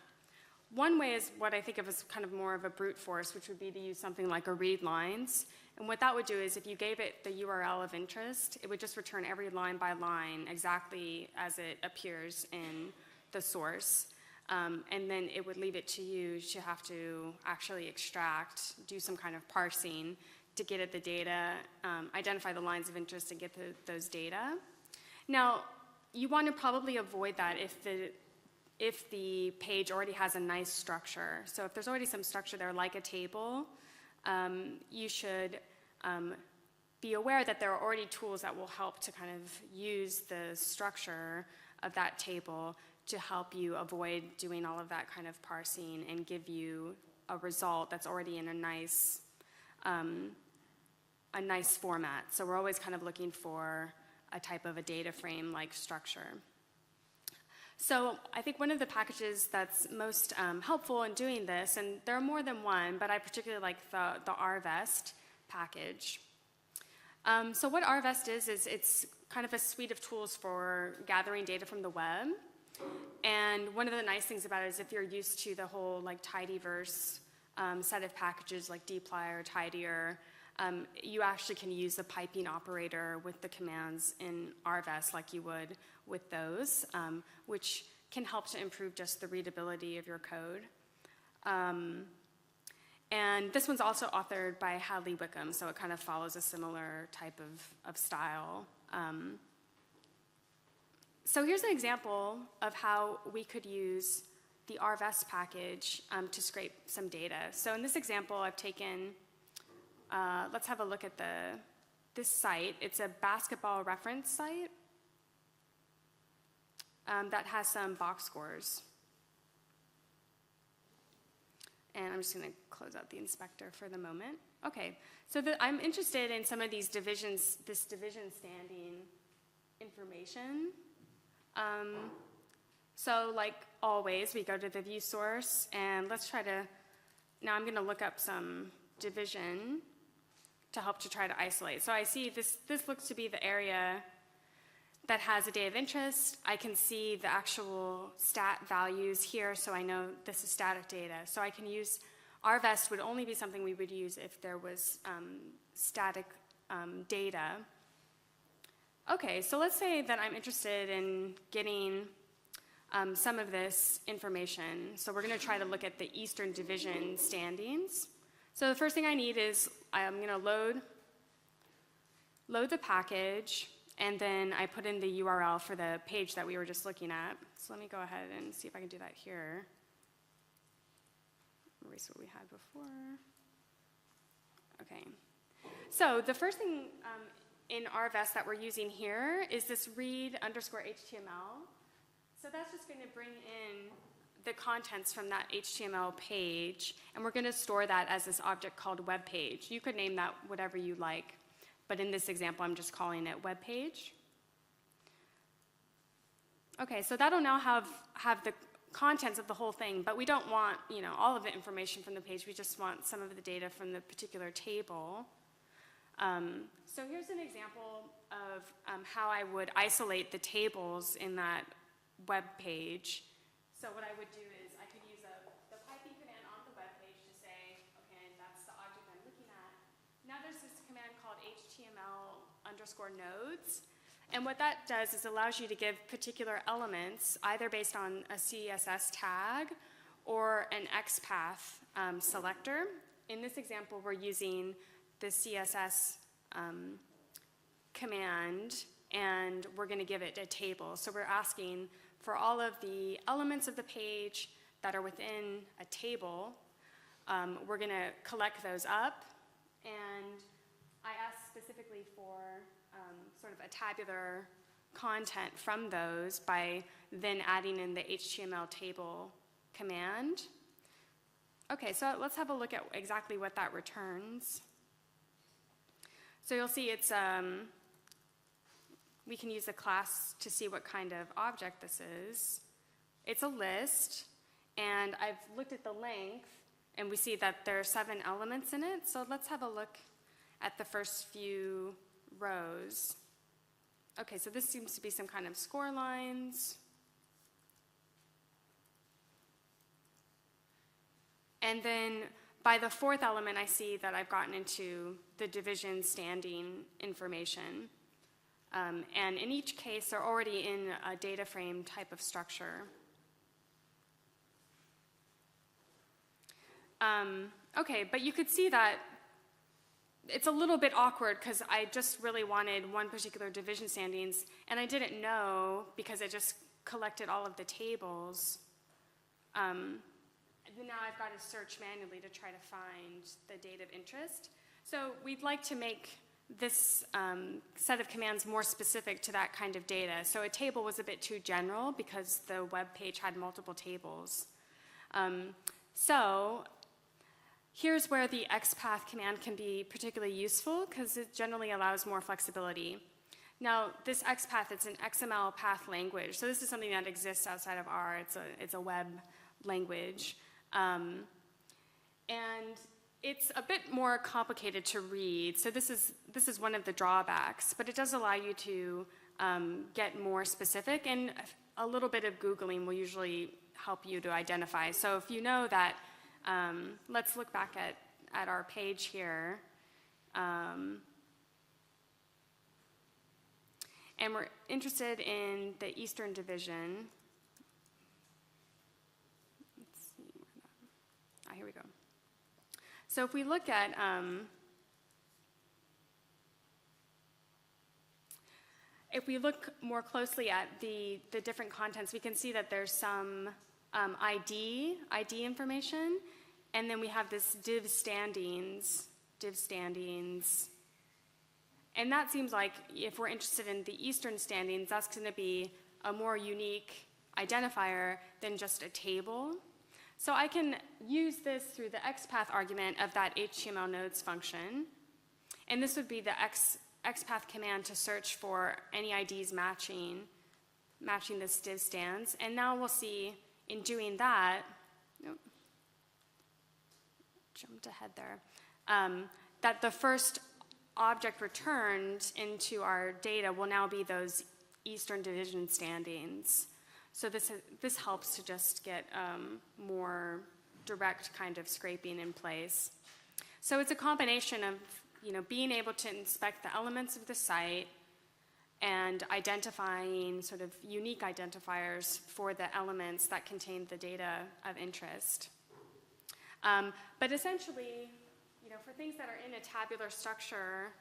one way is what I think of as kind of more of a brute force, which would be to use something like a read lines. And what that would do is if you gave it the URL of interest, it would just return every line by line exactly as it appears in the source. And then it would leave it to you to have to actually extract, do some kind of parsing to get at the data, identify the lines of interest and get those data. Now, you want to probably avoid that if the page already has a nice structure. So if there's already some structure there, like a table, you should be aware that there are already tools that will help to kind of use the structure of that table to help you avoid doing all of that kind of parsing and give you a result that's already in a nice format. So we're always kind of looking for a type of a data frame like structure. So I think one of the packages that's most helpful in doing this, and there are more than one, but I particularly like the rvest package. So what rvest is it's kind of a suite of tools for gathering data from the web. And one of the nice things about it is if you're used to the whole like tidyverse set of packages like dplyr or tidier, you actually can use the piping operator with the commands in rvest like you would with those, which can help to improve just the readability of your code. And this one's also authored by Hadley Wickham, so it kind of follows a similar type of style. So here's an example of how we could use the rvest package to scrape some data. So in this example, I've taken, let's have a look at this site. It's a basketball reference site that has some box scores. And I'm just going to close out the inspector for the moment. Okay, so I'm interested in some of these divisions, this division standing information. So like always, we go to the view source, and let's try to, now I'm going to look up some division to help to try to isolate. So I see this looks to be the area that has a day of interest. I can see the actual stat values here, so I know this is static data. So I can use, rvest would only be something we would use if there was static data. Okay, so let's say that I'm interested in getting some of this information. So we're going to try to look at the Eastern Division standings. So the first thing I need is I'm going to load the package, and then I put in the URL for the page that we were just looking at. So let me go ahead and see if I can do that here. Erase what we had before. Okay. So the first thing in rvest that we're using here is this read_html. So that's just going to bring in the contents from that HTML page, and we're going to store that as this object called web page. You could name that whatever you like, but in this example, I'm just calling it web page. Okay, so that'll now have the contents of the whole thing, but we don't want all of the information from the page. We just want some of the data from the particular table. So here's an example of how I would isolate the tables in that web page. So what I would do is I could use the piping command on the web page to say, okay, that's the object I'm looking at. Now there's this command called HTML_nodes. And what that does is allows you to give particular elements, either based on a CSS tag or an XPath selector. In this example, we're using the CSS command, and we're going to give it a table. So we're asking for all of the elements of the page that are within a table. We're going to collect those up, and I asked specifically for sort of a tabular content from those by then adding in the HTML table command. Okay, so let's have a look at exactly what that returns. So you'll see it's, we can use the class to see what kind of object this is. It's a list, and I've looked at the length, and we see that there are 7 elements in it. So let's have a look at the first few rows. Okay, so this seems to be some kind of score lines. And then by the fourth element, I see that I've gotten into the division standing information. And in each case, they're already in a data frame type of structure. Okay, but you could see that it's a little bit awkward because I just really wanted one particular division standings, and I didn't know because I just collected all of the tables. Now I've got to search manually to try to find the date of interest. So we'd like to make this set of commands more specific to that kind of data. So a table was a bit too general because the web page had multiple tables. So here's where the XPath command can be particularly useful because it generally allows more flexibility. Now, this XPath, it's an XML path language. So this is something that exists outside of R. It's a web language. And it's a bit more complicated to read. So this is one of the drawbacks, but it does allow you to get more specific, and a little bit of Googling will usually help you to identify. So if you know that, let's look back at our page here. And we're interested in the Eastern Division. Let's see. Here we go. So if we look at if we look more closely at the different contents, we can see that there's some ID information, and then we have this div standings, and that seems like if we're interested in the Eastern standings, that's going to be a more unique identifier than just a table. So I can use this through the XPath argument of that HTML nodes function, and this would be the XPath command to search for any IDs matching this div stands. And now we'll see in doing that, jumped ahead there, that the first object returned into our data will now be those Eastern Division standings. So this helps to just get more direct kind of scraping in place. So it's a combination of being able to inspect the elements of the site and identifying sort of unique identifiers for the elements that contain the data of interest. But essentially, for things that are in a tabular structure,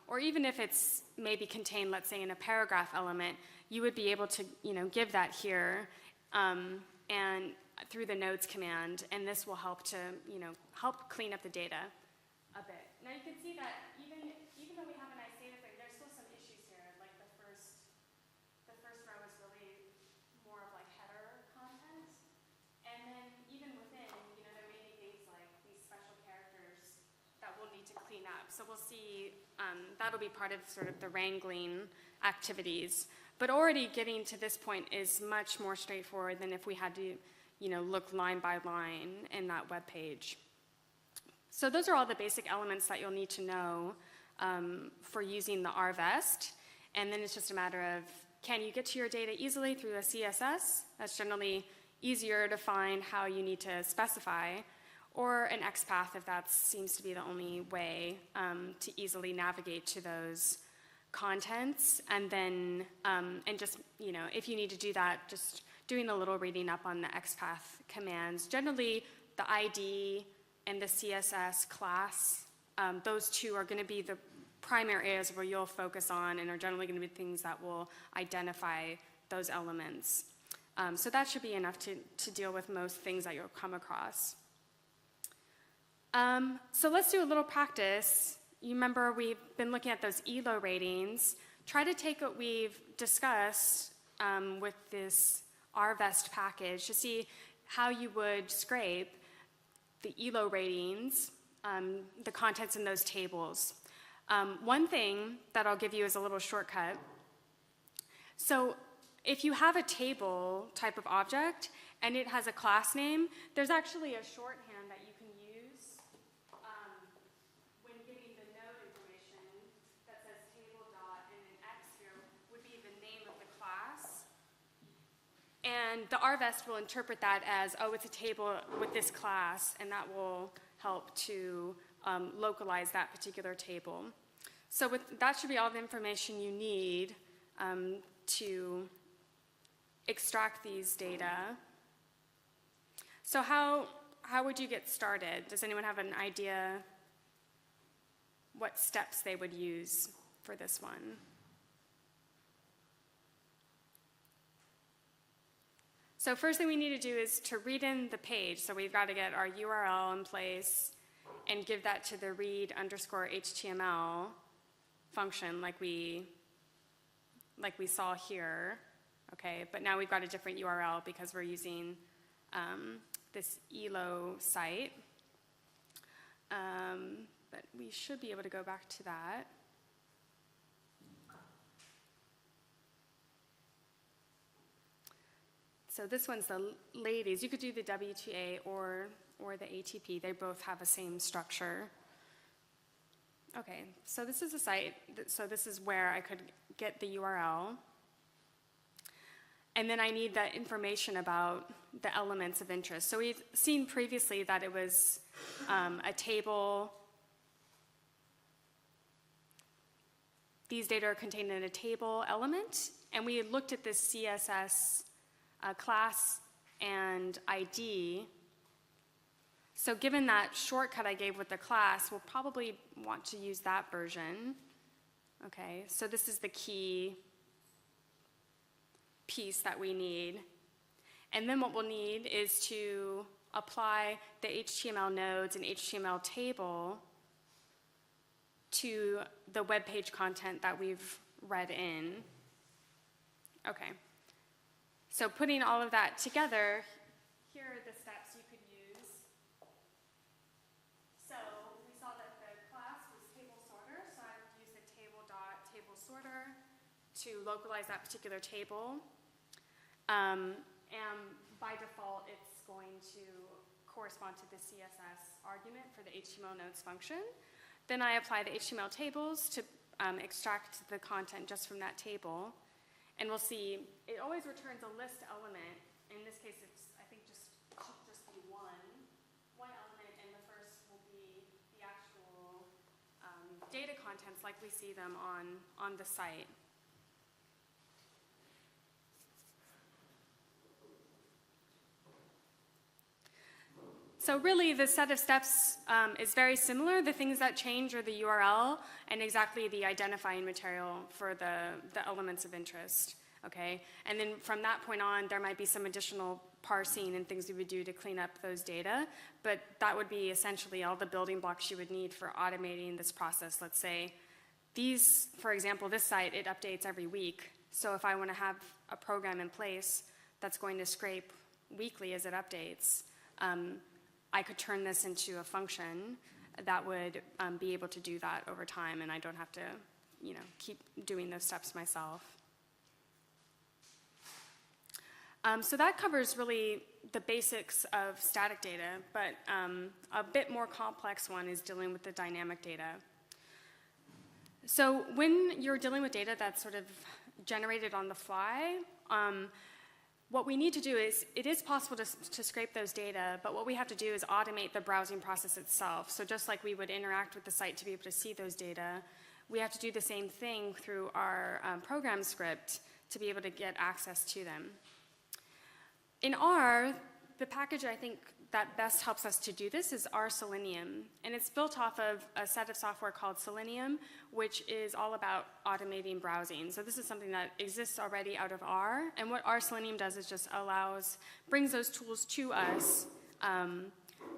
or even if it's maybe contained, let's say, in a paragraph element, you would be able to, give that here and through the nodes command, and this will help to, help clean up the data a bit. Now you can see that even though we have a nice data frame, there's still some issues here. Like the first row is really more of like header content, and then even within, there may be things like these special characters that we'll need to clean up. So we'll see that'll be part of sort of the wrangling activities. But already getting to this point is much more straightforward than if we had to, look line by line in that web page. So those are all the basic elements that you'll need to know for using the RVest. And then it's just a matter of, can you get to your data easily through a CSS? That's generally easier to find how you need to specify, or an XPath if that seems to be the only way to easily navigate to those contents. And then, and just, if you need to do that, just doing a little reading up on the XPath commands. Generally, the ID and the CSS class, those two are going to be the primary areas where you'll focus on and are generally going to be things that will identify those elements. So that should be enough to deal with most things that you'll come across. So let's do a little practice. You remember we've been looking at those ELO ratings. Try to take what we've discussed with this RVest package to see how you would scrape the ELO ratings, the contents in those tables. One thing that I'll give you is a little shortcut. So if you have a table type of object and it has a class name, there's actually a shorthand that you can use when giving the node information that says table dot and an X here would be the name of the class. And the RVest will interpret that as, oh, it's a table with this class, and that will help to localize that particular table. So that should be all the information you need to extract these data. So how would you get started? Does anyone have an idea what steps they would use for this one? So first thing we need to do is to read in the page. So we've got to get our URL in place and give that to the read_HTML function like we saw here. Okay, but now we've got a different URL because we're using this ELO site. But we should be able to go back to that. So this one's the ladies. You could do the WTA or the ATP. They both have the same structure. Okay, so this is a site. So this is where I could get the URL. And then I need that information about the elements of interest. So we've seen previously that it was a table. These data are contained in a table element. And we had looked at this CSS class and ID. So given that shortcut I gave with the class, we'll probably want to use that version. Okay, so this is the key piece that we need. And then what we'll need is to apply the HTML nodes and HTML table to the web page content that we've read in. Okay. So putting all of that together, here are the steps you could use. So we saw that the class was table sorter, so I would use the table.tableSorter to localize that particular table. And by default, it's going to correspond to the CSS argument for the HTML nodes function. Then I apply the HTML tables to extract the content just from that table. And we'll see, it always returns a list element. In this case, it's, I think, should just be one element, and the first will be the actual data contents like we see them on the site. So really, the set of steps is very similar. The things that change are the URL and exactly the identifying material for the elements of interest, okay? And then from that point on, there might be some additional parsing and things we would do to clean up those data, but that would be essentially all the building blocks you would need for automating this process. Let's say these, for example, this site, it updates every week. So if I want to have a program in place that's going to scrape weekly as it updates, I could turn this into a function that would be able to do that over time, and I don't have to, keep doing those steps myself. So that covers really the basics of static data, but a bit more complex one is dealing with the dynamic data. So when you're dealing with data that's sort of generated on the fly, what we need to do is, it is possible to scrape those data, but what we have to do is automate the browsing process itself. So just like we would interact with the site to be able to see those data, we have to do the same thing through our program script to be able to get access to them. In R, the package I think that best helps us to do this is R Selenium, and it's built off of a set of software called Selenium, which is all about automating browsing. So this is something that exists already out of R, and what R Selenium does is just brings those tools to us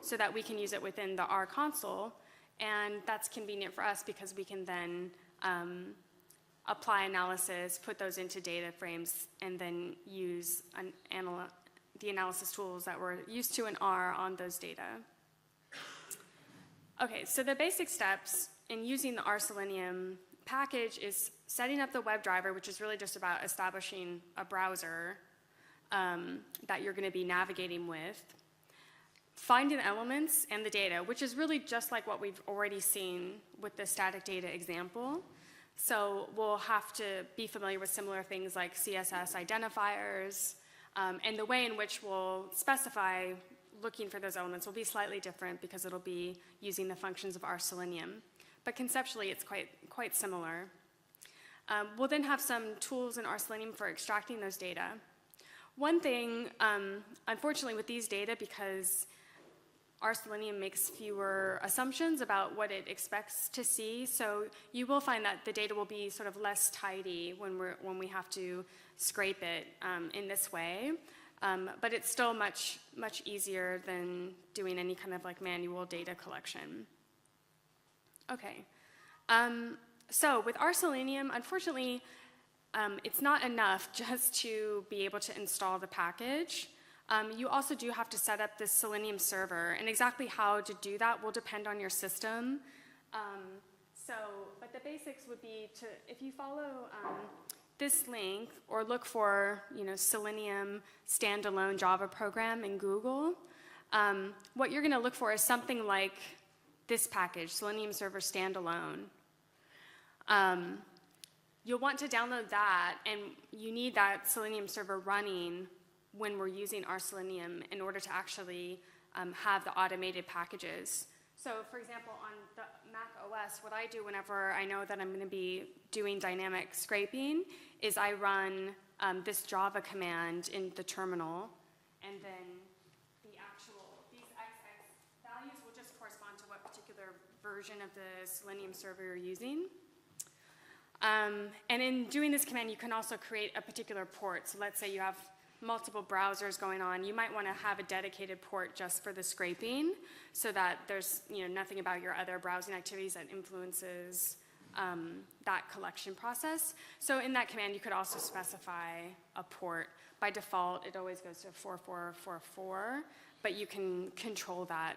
so that we can use it within the R console, and that's convenient for us because we can then apply analysis, put those into data frames, and then use the analysis tools that we're used to in R on those data. Okay, so the basic steps in using the R Selenium package is setting up the web driver, which is really just about establishing a browser that you're going to be navigating with, finding the elements and the data, which is really just like what we've already seen with the static data example. So we'll have to be familiar with similar things like CSS identifiers, And the way in which we'll specify looking for those elements will be slightly different because it'll be using the functions of R-Selenium. But conceptually, it's quite similar. We'll then have some tools in R-Selenium for extracting those data. One thing, unfortunately, with these data, because R-Selenium makes fewer assumptions about what it expects to see, so you will find that the data will be sort of less tidy when we have to scrape it in this way. But it's still much easier than doing any kind of like manual data collection. Okay. So with R-Selenium, unfortunately, it's not enough just to be able to install the package. You also do have to set up this Selenium server, and exactly how to do that will depend on your system. But the basics would be to, if you follow this link or look for, Selenium standalone Java program in Google, what you're going to look for is something like this package, Selenium Server Standalone. You'll want to download that, and you need that Selenium server running when we're using R-Selenium in order to actually have the automated packages. So for example, on the Mac OS, what I do whenever I know that I'm going to be doing dynamic scraping is I run this Java command in the terminal, and then these XX values will just correspond to what particular version of the Selenium server you're using. And in doing this command, you can also create a particular port. So let's say you have multiple browsers going on. You might want to have a dedicated port just for the scraping so that there's nothing about your other browsing activities that influences that collection process. So in that command, you could also specify a port. By default, it always goes to 4444, but you can control that.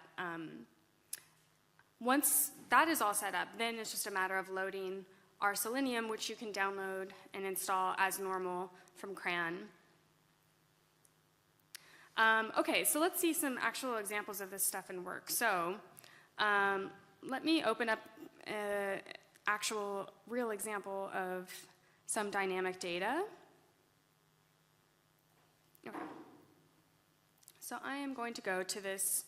Once that is all set up, then it's just a matter of loading R-Selenium, which you can download and install as normal from CRAN. Okay, so let's see some actual examples of this stuff in work. So let me open up an actual real example of some dynamic data. Okay. So I am going to go to this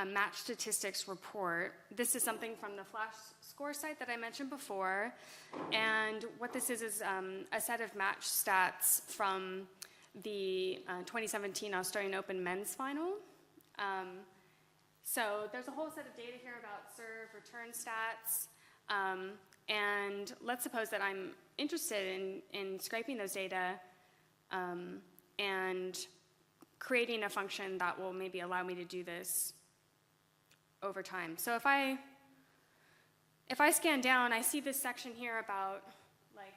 match statistics report. This is something from the Flash Score site that I mentioned before. And what this is a set of match stats from the 2017 Australian Open men's final. So there's a whole set of data here about serve, return stats. And let's suppose that I'm interested in scraping those data and creating a function that will maybe allow me to do this over time. So if I scan down, I see this section here about like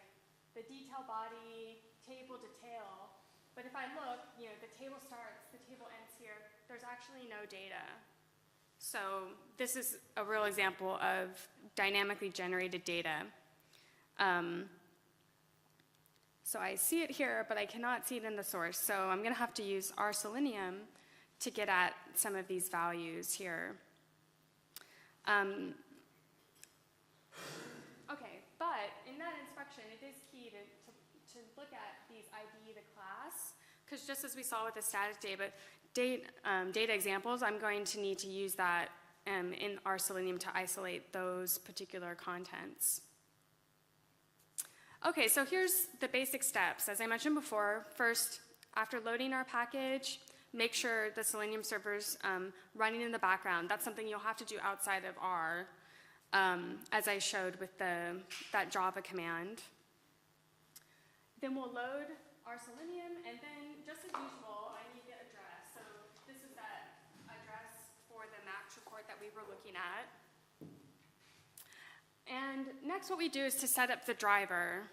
the detail body, table detail. But if I look, the table starts, the table ends here. There's actually no data. So this is a real example of dynamically generated data. So I see it here, but I cannot see it in the source. So I'm going to have to use R-Selenium to get at some of these values here. Okay, but in that inspection, it is key to look at these ID the class, because just as we saw with the static data examples, I'm going to need to use that in R-Selenium to isolate those particular contents. Okay, so here's the basic steps. As I mentioned before, first, after loading our package, make sure the Selenium server's running in the background. That's something you'll have to do outside of R, as I showed with that Java command. Then we'll load our Selenium, and then just as usual, I need the address. So this is that address for the match report that we were looking at. And next what we do is to set up the driver.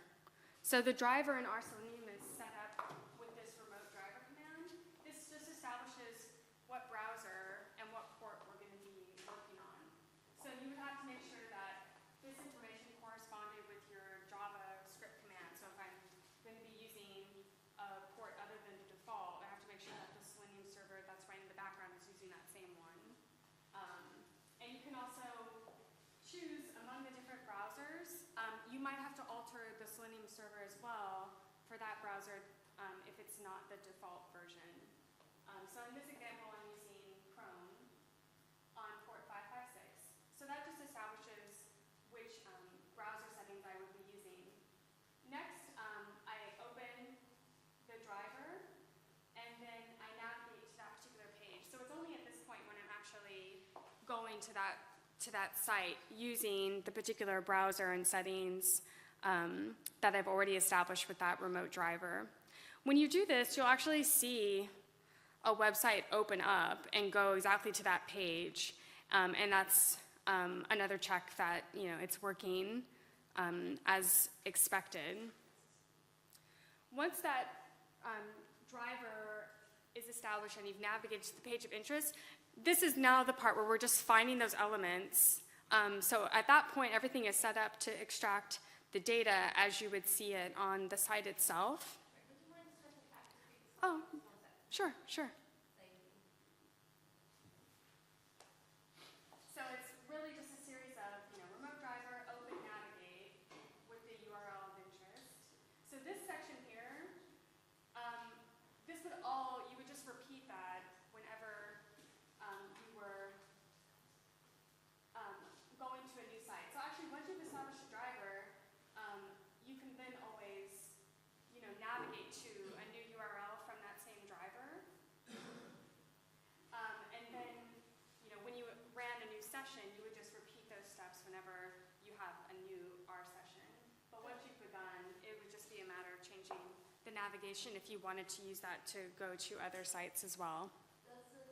So the driver in R-Selenium is set up with this remote driver command. This just establishes what browser and what port we're going to be working on. So you would have to make sure that this information corresponded with your Java script command. So if I'm going to be using a port other than the default, I have to make sure that the Selenium server that's running in the background is using that same one. And you can also choose among the different browsers. You might have to alter the Selenium server as well for that browser if it's not the default version. So in this example, I'm using Chrome on port 556. So that just establishes which browser settings I would be using. Next, I open the driver, and then I navigate to that particular page. So it's only at this point when I'm actually going to that site using the particular browser and settings that I've already established with that remote driver. When you do this, you'll actually see a website open up and go exactly to that page, and that's another check that it's working as expected. Once that driver is established and you've navigated to the page of interest, this is now the part where we're just finding those elements. So at that point, everything is set up to extract the data as you would see it on the site itself. Oh, sure. So it's really just a series of, remote driver, open, navigate with the URL of interest. So this section here, you would just repeat that whenever you were going to a new site. So actually, once you've established a driver, you can then always, navigate to a new URL from that same driver. And then, when you ran a new session, you would just repeat those steps whenever you have a new R session. But once you've begun, it would just be a matter of changing the navigation if you wanted to use that to go to other sites as well. Does the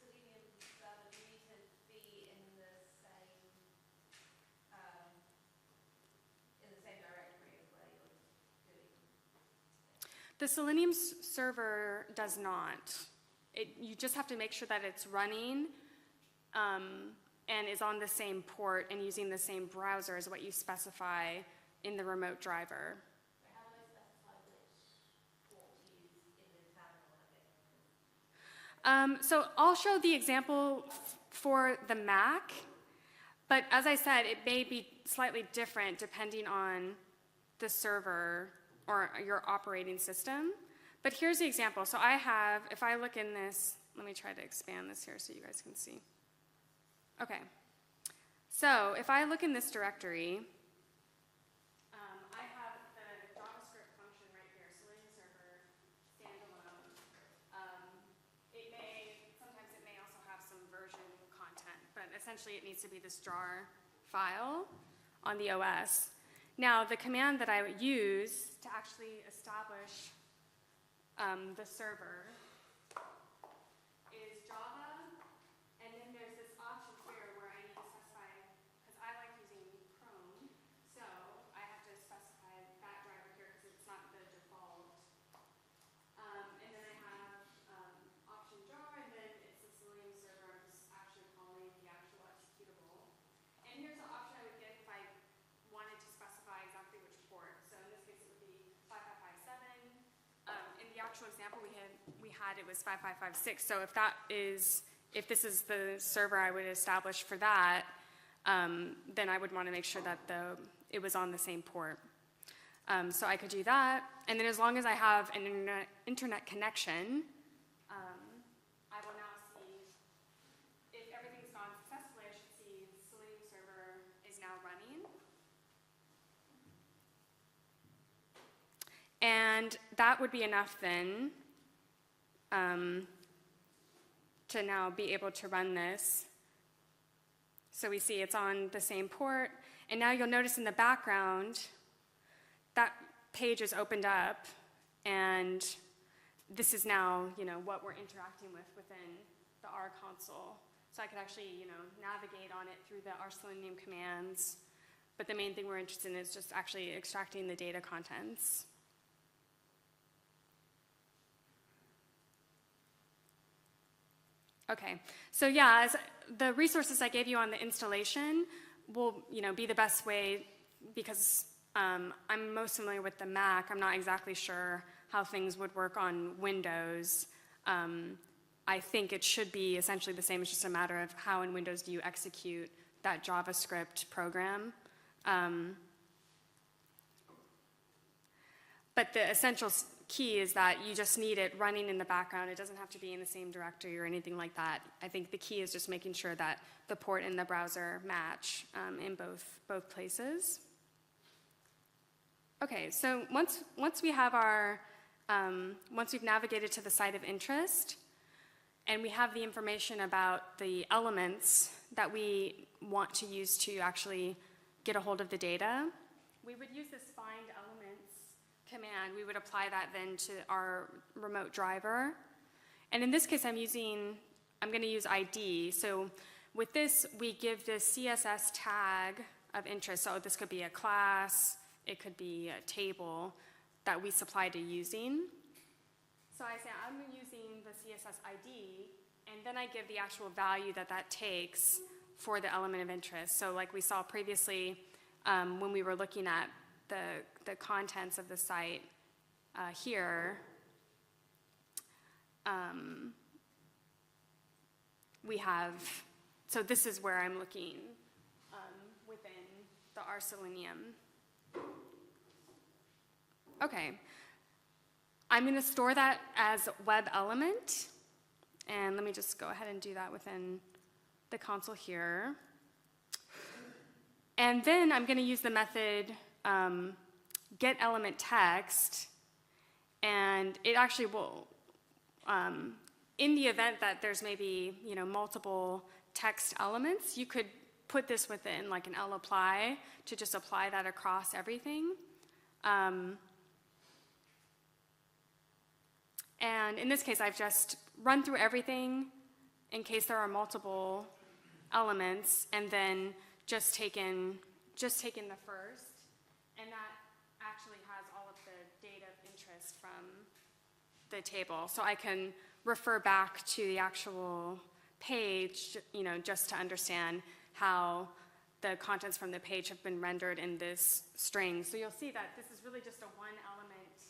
Selenium server need to be in the same directory as where you're doing? The Selenium server does not. You just have to make sure that it's running and is on the same port and using the same browser as what you specify in the remote driver. How do I specify which port to use in the terminal? So I'll show the example for the Mac, but as I said, it may be slightly different depending on the server or your operating system. But here's the example. So if I look in this, let me try to expand this here so you guys can see. Okay. So if I look in this directory, I have the JavaScript function right here, Selenium server, standalone. Sometimes it may also have some version content, but essentially it needs to be this jar file on the OS. Now, the command that I would use to actually establish the server is Java, and then there's this option here where I need to specify, because I like using Chrome, so I have to specify that driver here because it's not the default. And then I have option jar, and then it's the Selenium server. I'm just actually calling the actual executable. And here's the option I would get if I wanted to specify exactly which port. So in this case, it would be 5557. In the actual example we had, it was 5556. So if this is the server I would establish for that, then I would want to make sure that it was on the same port. So I could do that, and then as long as I have an internet connection, I will now see if everything's gone successfully. I should see the Selenium server is now running. And that would be enough then to now be able to run this. So we see it's on the same port. And now you'll notice in the background, that page is opened up. And this is now, what we're interacting with within the R console. So I could actually, navigate on it through the R Selenium commands. But the main thing we're interested in is just actually extracting the data contents. Okay, so yeah, the resources I gave you on the installation will, be the best way because I'm most familiar with the Mac. I'm not exactly sure how things would work on Windows. I think it should be essentially the same. It's just a matter of how in Windows do you execute that JavaScript program. But the essential key is that you just need it running in the background. It doesn't have to be in the same directory or anything like that. I think the key is just making sure that the port and the browser match in both places. Okay, so once we have our, once we've navigated to the site of interest, and we have the information about the elements that we want to use to actually get a hold of the data, we would use this find elements command. We would apply that then to our remote driver. And in this case, I'm going to use ID. So with this, we give the CSS tag of interest. So this could be a class, it could be a table that we supply to using. So I say I'm using the CSS ID, and then I give the actual value that that takes for the element of interest. So like we saw previously when we were looking at the contents of the site here, we have, so this is where I'm looking within the R Selenium. Okay. I'm going to store that as web element, and let me just go ahead and do that within the console here. And then I'm going to use the method get element text, and it actually will, in the event that there's maybe multiple text elements, you could put this within like an lapply to just apply that across everything. And in this case, I've just run through everything in case there are multiple elements, and then just taken the first, and that actually has all of the data of interest from the table. So I can refer back to the actual page, just to understand how the contents from the page have been rendered in this string. So you'll see that this is really just a one-element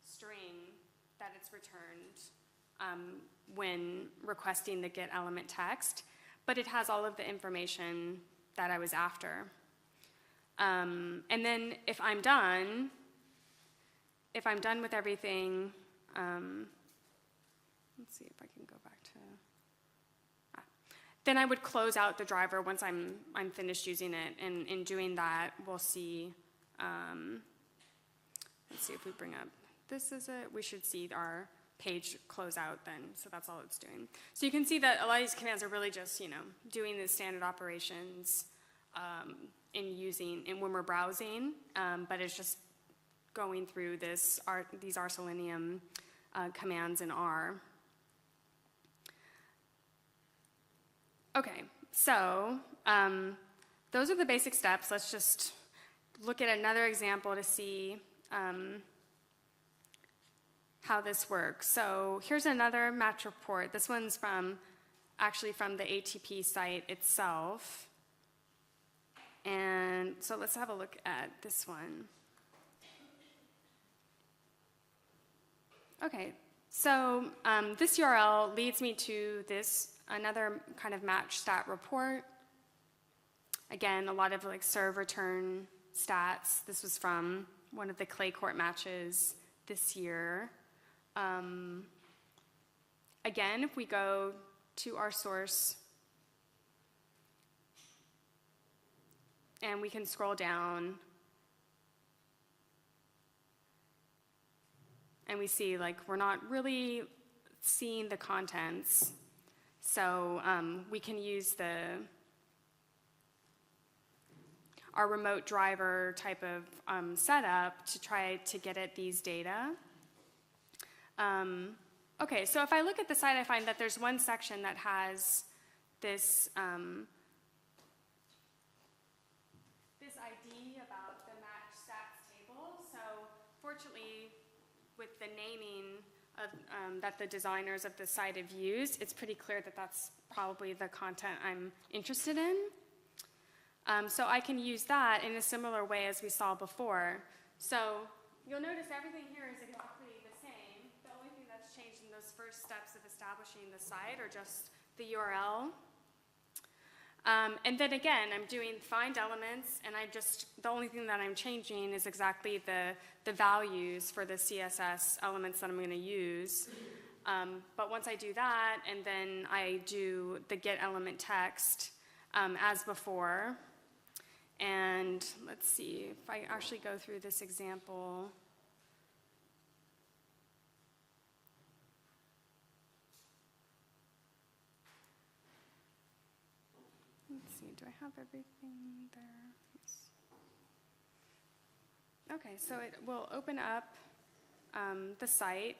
string that it's returned when requesting the get element text, but it has all of the information that I was after. And then if I'm done with everything, let's see if I can go back to, then I would close out the driver once I'm finished using it, and in doing that, we'll see, let's see if we bring up, this is it, we should see our page close out then, so that's all it's doing. So you can see that a lot of these commands are really just, doing the standard operations and when we're browsing, but it's just going through these R Selenium commands in R. Okay, so those are the basic steps. Let's just look at another example to see how this works. So here's another match report. This one's actually from the ATP site itself. And so let's have a look at this one. Okay, so this URL leads me to another kind of match stat report. Again, a lot of like serve return stats. This was from one of the clay court matches this year. Again, if we go to our source, and we can scroll down, and we see like we're not really seeing the contents. So we can use our remote driver type of setup to try to get at these data. Okay, so if I look at the site, I find that there's one section that has this this ID about the match stats table. So fortunately, with the naming of, that the designers of the site have used, it's pretty clear that that's probably the content I'm interested in. So I can use that in a similar way as we saw before. So you'll notice everything here is exactly the same. The only thing that's changed in those first steps of establishing the site are just the URL. And then again, I'm doing find elements, and the only thing that I'm changing is exactly the values for the CSS elements that I'm going to use. But once I do that, and then I do the get element text as before, and let's see if I actually go through this example. Let's see, do I have everything there? Yes. Okay, so it will open up the site.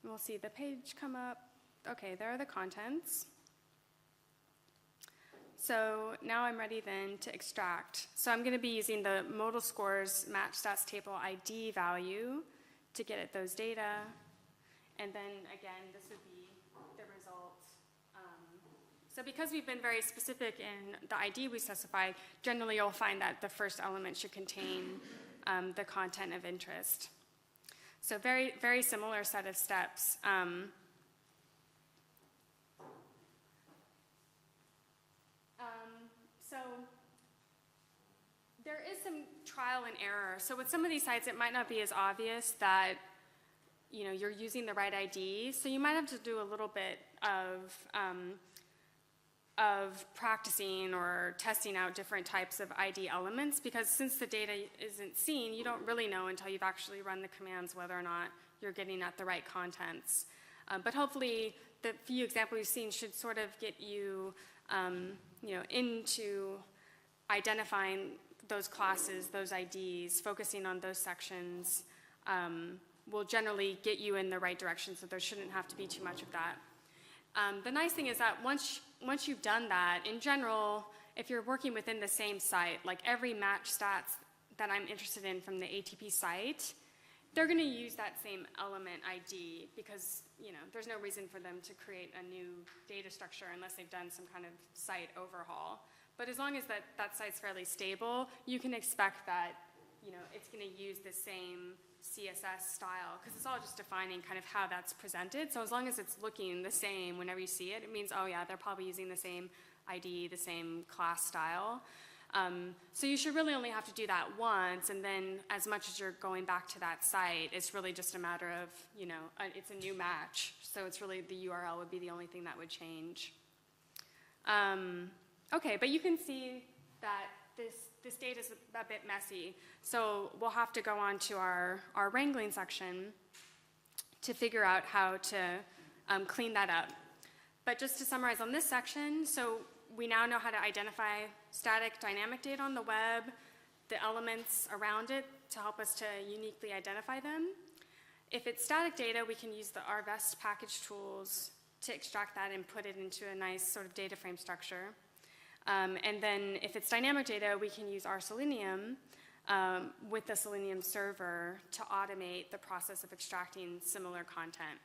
We'll see the page come up. Okay, there are the contents. So now I'm ready then to extract. So I'm going to be using the modal scores match stats table ID value to get at those data. And then again, this would be the result. So because we've been very specific in the ID we specified, generally you'll find that the first element should contain the content of interest. So very, very similar set of steps. So there is some trial and error. So with some of these sites, it might not be as obvious that you're using the right ID. So you might have to do a little bit of practicing or testing out different types of ID elements, because since the data isn't seen, you don't really know until you've actually run the commands whether or not you're getting at the right contents. But hopefully, the few examples you've seen should sort of get you, into identifying those classes, those IDs, focusing on those sections, will generally get you in the right direction, so there shouldn't have to be too much of that. The nice thing is that once you've done that, in general, if you're working within the same site, like every match stats that I'm interested in from the ATP site, they're going to use that same element ID, because there's no reason for them to create a new data structure unless they've done some kind of site overhaul. But as long as that site's fairly stable, you can expect that it's going to use the same CSS style, because it's all just defining kind of how that's presented. So as long as it's looking the same whenever you see it, it means, oh yeah, they're probably using the same ID, the same class style. So you should really only have to do that once, and then as much as you're going back to that site, it's really just a matter of, it's a new match. So it's really the URL would be the only thing that would change. Okay, but you can see that this data is a bit messy. So we'll have to go on to our wrangling section to figure out how to clean that up. But just to summarize on this section, so we now know how to identify static dynamic data on the web, the elements around it to help us to uniquely identify them. If it's static data, we can use the rvest package tools to extract that and put it into a nice sort of data frame structure. And then if it's dynamic data, we can use our Selenium with the Selenium server to automate the process of extracting similar content.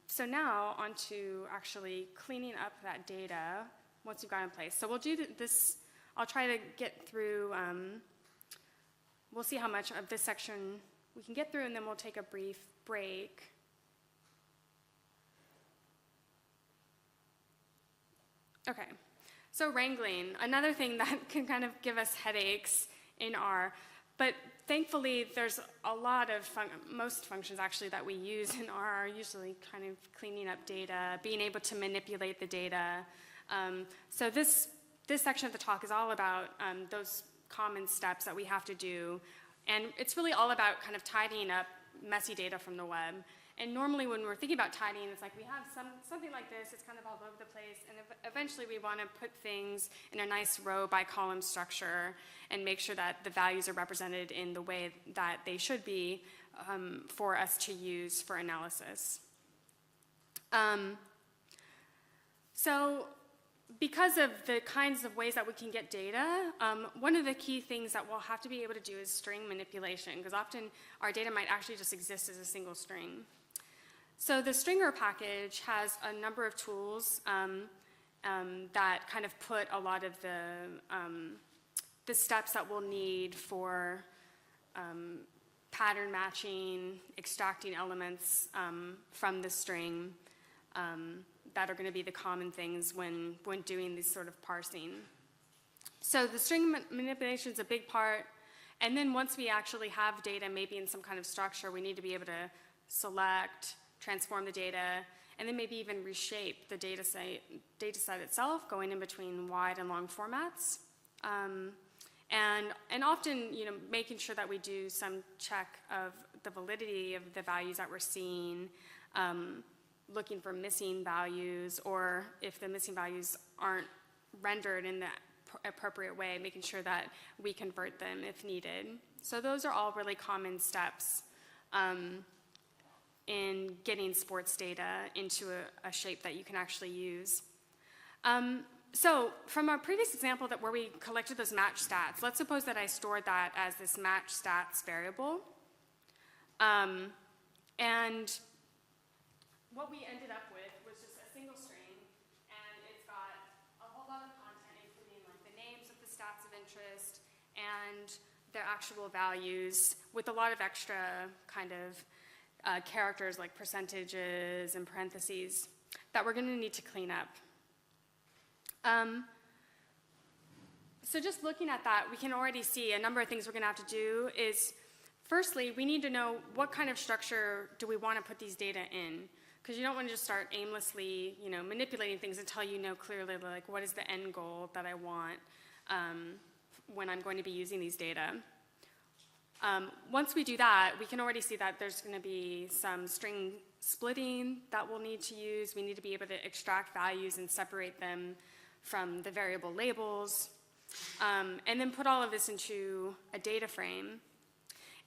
So now on to actually cleaning up that data once you've got it in place. So we'll do this, I'll try to get through, we'll see how much of this section we can get through, and then we'll take a brief break. Okay, so wrangling, another thing that can kind of give us headaches in R, but thankfully there's a lot of, most functions actually that we use in R are usually kind of cleaning up data, being able to manipulate the data. So this section of the talk is all about those common steps that we have to do, and it's really all about kind of tidying up messy data from the web. And normally when we're thinking about tidying, it's like we have something like this, it's kind of all over the place, and eventually we want to put things in a nice row by column structure and make sure that the values are represented in the way that they should be for us to use for analysis. So because of the kinds of ways that we can get data, one of the key things that we'll have to be able to do is string manipulation, because often our data might actually just exist as a single string. So the stringer package has a number of tools that kind of put a lot of the steps that we'll need for pattern matching, extracting elements from the string, that are going to be the common things when doing this sort of parsing. So the string manipulation is a big part. And then once we actually have data, maybe in some kind of structure, we need to be able to select, transform the data, and then maybe even reshape the data set itself, going in between wide and long formats. And often, making sure that we do some check of the validity of the values that we're seeing, looking for missing values, or if the missing values aren't rendered in the appropriate way, making sure that we convert them if needed. So those are all really common steps in getting sports data into a shape that you can actually use. So from our previous example where we collected those match stats, let's suppose that I stored that as this match stats variable. And what we ended up with was just a single string, and it's got a whole lot of content, including like the names of the stats of interest and their actual values, with a lot of extra kind of characters like percentages and parentheses that we're going to need to clean up. So just looking at that, we can already see a number of things we're going to have to do is, firstly, we need to know what kind of structure do we want to put these data in. Because you don't want to just start aimlessly, manipulating things until you know clearly, like, what is the end goal that I want when I'm going to be using these data. Once we do that, we can already see that there's going to be some string splitting that we'll need to use. We need to be able to extract values and separate them from the variable labels, and then put all of this into a data frame,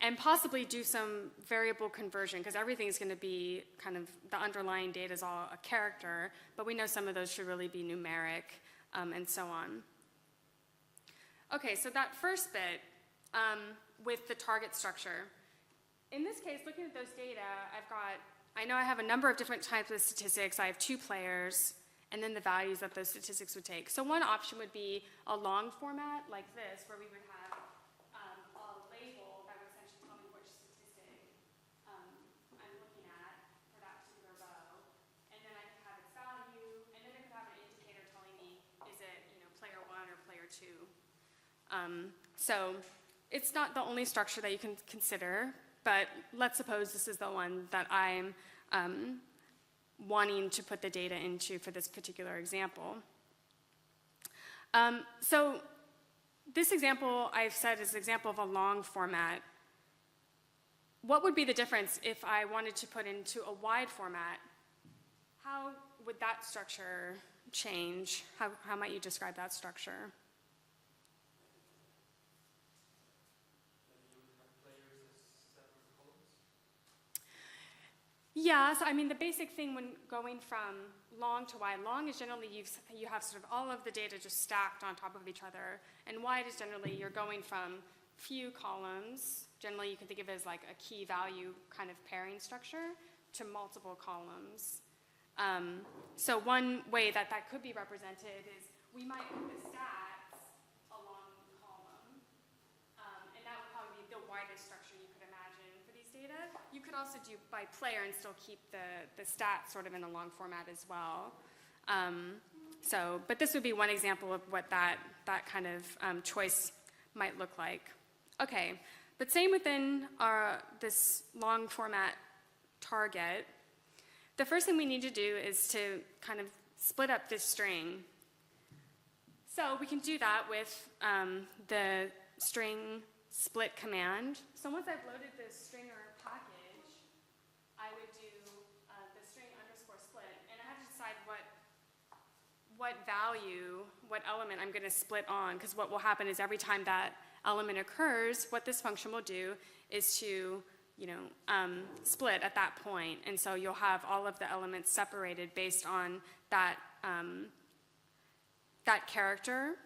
and possibly do some variable conversion, because everything's going to be kind of, the underlying data is all a character, but we know some of those should really be numeric, and so on. Okay, so that first bit with the target structure. In this case, looking at those data, I know I have a number of different types of statistics. I have 2 players, and then the values that those statistics would take. So one option would be a long format like this, where we would have a label that would essentially tell me which statistic I'm looking at for that particular row. And then I could have its value, and then it could have an indicator telling me, is it player 1 or player 2? So it's not the only structure that you can consider, but let's suppose this is the one that I'm wanting to put the data into for this particular example. So this example I've said is an example of a long format. What would be the difference if I wanted to put into a wide format? How would that structure change? How might you describe that structure? Yeah, so I mean, the basic thing when going from long to wide, long is generally you have sort of all of the data just stacked on top of each other, and wide is generally you're going from few columns, generally you can think of it as like a key value kind of pairing structure, to multiple columns. So one way that could be represented is we might put the stats along the column, and that would probably be the widest structure you could imagine for these data. You could also do by player and still keep the stats sort of in a long format as well. But this would be one example of what that kind of choice might look like. Okay, but same within this long format target. The first thing we need to do is to kind of split up this string. So we can do that with the string split command. So once I've loaded this stringer package, I would do the string underscore split, and I have to decide what value, what element I'm going to split on, because what will happen is every time that element occurs, what this function will do is to split at that point, and so you'll have all of the elements separated based on that that character.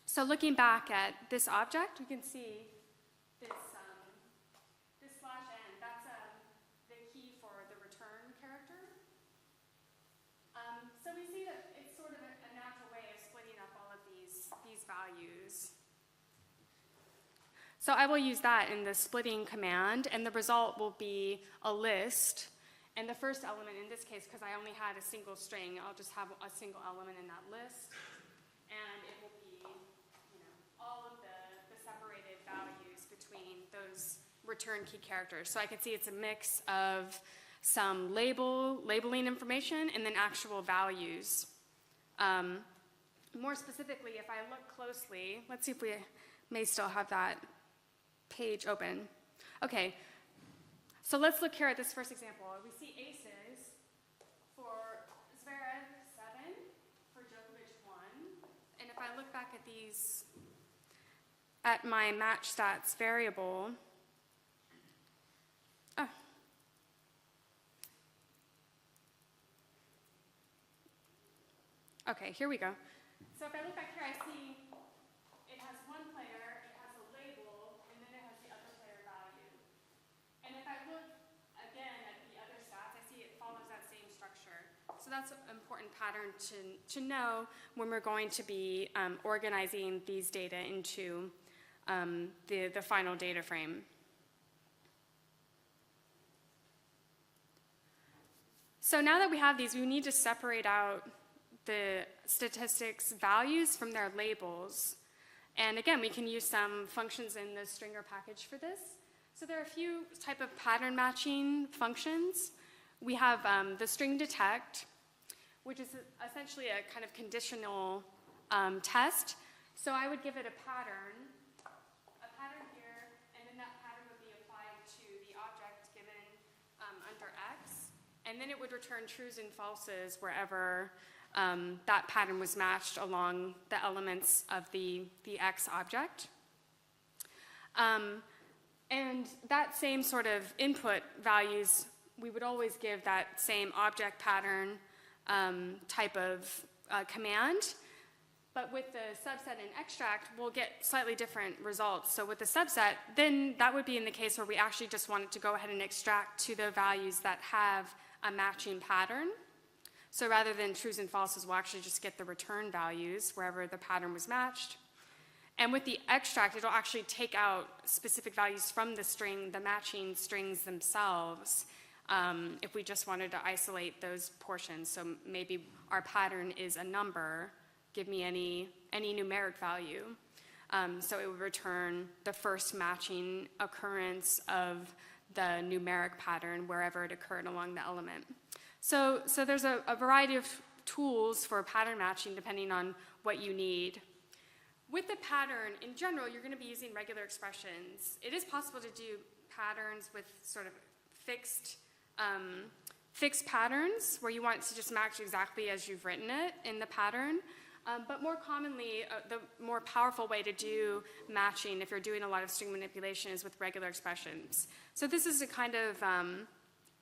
So looking back at this object, we can see this slash n. That's the key for the return character. So we see that it's sort of a natural way of splitting up all of these values. So I will use that in the splitting command, and the result will be a list. And the first element in this case, because I only had a single string, I'll just have a single element in that list. And it will be, all of the separated values between those return key characters. So I can see it's a mix of some labeling information and then actual values. More specifically, if I look closely, let's see if we may still have that page open. Okay, so let's look here at this first example. We see aces for Zverev 7, for Djokovic 1. And if I look back at these, at my match stats variable, okay, here we go. So if I look back here, I see it has one player, it has a label, and then it has the other player value. And if I look again at the other stats, I see it follows that same structure. So that's an important pattern to know when we're going to be organizing these data into the final data frame. So now that we have these, we need to separate out the statistics values from their labels. And again, we can use some functions in the stringer package for this. So there are a few type of pattern matching functions. We have the string detect, which is essentially a kind of conditional test. So I would give it a pattern here, and then that pattern would be applied to the object given under X, and then it would return trues and falses wherever that pattern was matched along the elements of the X object. And that same sort of input values, we would always give that same object pattern type of command. But with the subset and extract, we'll get slightly different results. So with the subset, then that would be in the case where we actually just wanted to go ahead and extract to the values that have a matching pattern. So rather than trues and falses, we'll actually just get the return values wherever the pattern was matched. And with the extract, it'll actually take out specific values from the string, the matching strings themselves, if we just wanted to isolate those portions. So maybe our pattern is a number, give me any numeric value. So it would return the first matching occurrence of the numeric pattern wherever it occurred along the element. So there's a variety of tools for pattern matching depending on what you need. With the pattern, in general, you're going to be using regular expressions. It is possible to do patterns with sort of fixed patterns where you want it to just match exactly as you've written it in the pattern. But more commonly, the more powerful way to do matching if you're doing a lot of string manipulation is with regular expressions. So this is a kind of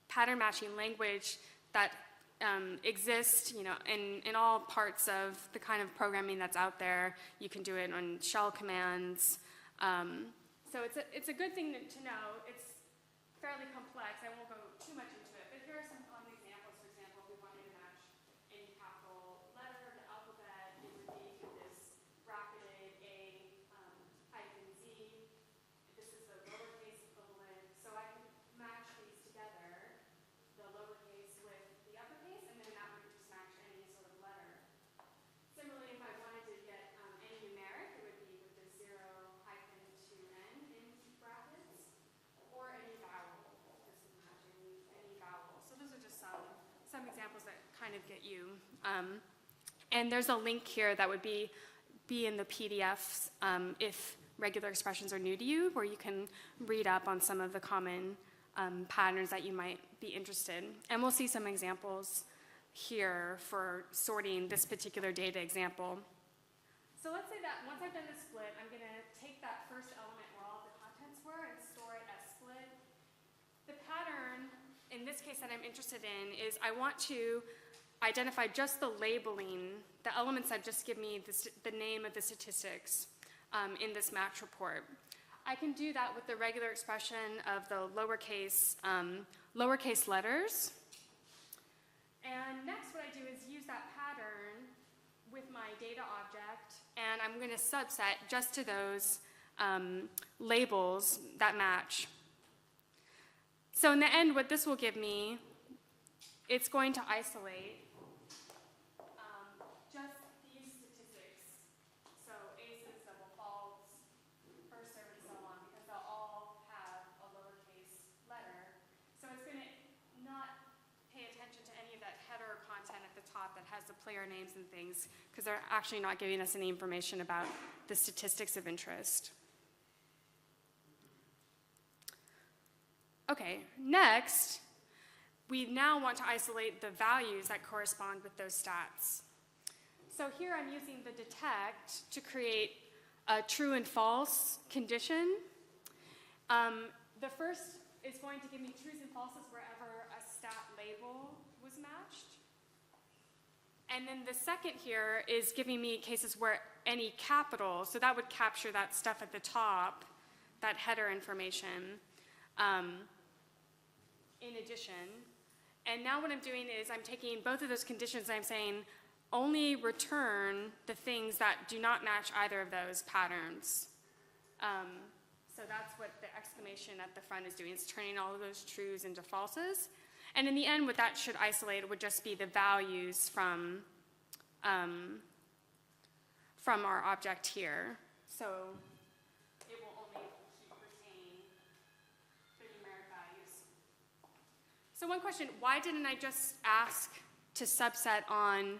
pattern matching language that exists, in all parts of the kind of programming that's out there. You can do it on shell commands. So it's a good thing to know. It's fairly complex. I won't go too much into it, but here are some common examples. For example, if we wanted to match any capital letter, the alphabet, it would be through this bracketed A hyphen Z. This is the lowercase equivalent. So I can match these together, the lowercase with the uppercase, and then that would just match any sort of letter. Similarly, if I wanted to get any numeric, it would be with the 0 hyphen 2n in brackets, or any vowel. This is matching any vowel. So those are just some examples that kind of get you. And there's a link here that would be in the PDFs if regular expressions are new to you, where you can read up on some of the common patterns that you might be interested. And we'll see some examples here for sorting this particular data example. So let's say that once I've done the split, I'm going to take that first element where all the contents were and store it as split. The pattern, in this case that I'm interested in, is I want to identify just the labeling, the elements that just give me the name of the statistics in this match report. I can do that with the regular expression of the lowercase letters. And next what I do is use that pattern with my data object, and I'm going to subset just to those labels that match. So in the end, what this will give me it's going to isolate just these statistics. So aces, double faults, first serve, and so on, because they'll all have a lowercase letter. So it's going to not pay attention to any of that header content at the top that has the player names and things, because they're actually not giving us any information about the statistics of interest. Okay, next, we now want to isolate the values that correspond with those stats. So here I'm using the detect to create a true and false condition. The first is going to give me trues and falses wherever a stat label was matched. And then the second here is giving me cases where any capital, so that would capture that stuff at the top, that header information, in addition. And now what I'm doing is I'm taking both of those conditions and I'm saying only return the things that do not match either of those patterns. So that's what the exclamation at the front is doing. It's turning all of those trues into falses. And in the end, what that should isolate would just be the values from our object here. So it will only retain the numeric values. So one question, why didn't I just ask to subset on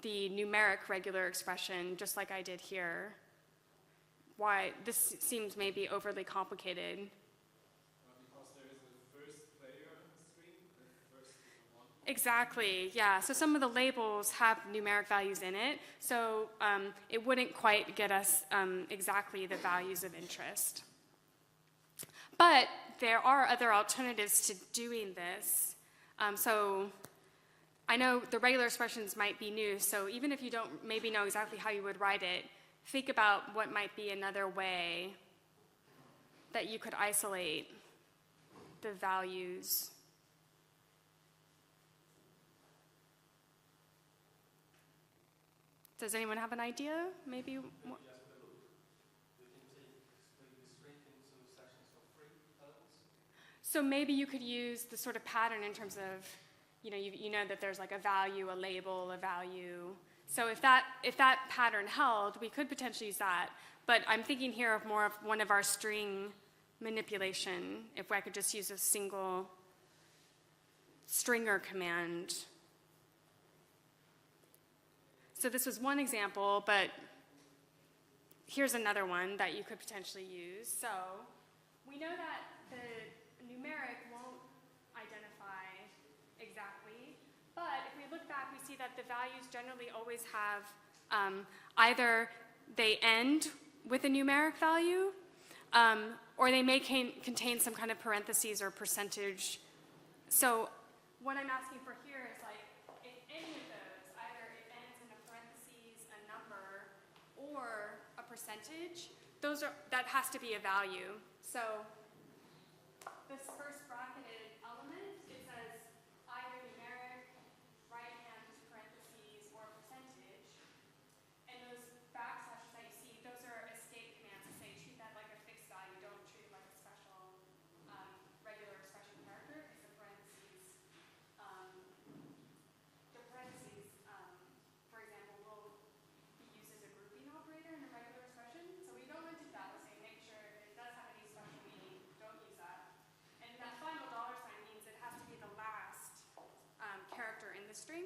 the numeric regular expression just like I did here? Why? This seems maybe overly complicated. Because there is a first player in the string, the first one. Exactly, yeah. So some of the labels have numeric values in it, so it wouldn't quite get us exactly the values of interest. But there are other alternatives to doing this. So I know the regular expressions might be new, so even if you don't maybe know exactly how you would write it, think about what might be another way that you could isolate the values. Does anyone have an idea? Maybe. So maybe you could use the sort of pattern in terms of, you know that there's like a value, a label, a value. So if that pattern held, we could potentially use that. But I'm thinking here of more of one of our string manipulation, if I could just use a single stringer command. So this was one example, but here's another one that you could potentially use. So we know that the numeric won't identify exactly, but if we look back, we see that the values generally always have either they end with a numeric value, or they may contain some kind of parentheses or percentage. So what I'm asking for here is like, if any of those, either it ends in a parentheses, a number, or a percentage, that has to be a value. So this first bracketed element, it says either numeric, right-hand parentheses, or percentage. And those backslashes that you see, those are escape commands to say treat that like a fixed value. Don't treat it like a special regular expression character. It's the parentheses. For example, will be used as a grouping operator in a regular expression. So we don't want to do that. We'll say make sure if it does have any special meaning, don't use that. And that final dollar sign means it has to be the last character in the string.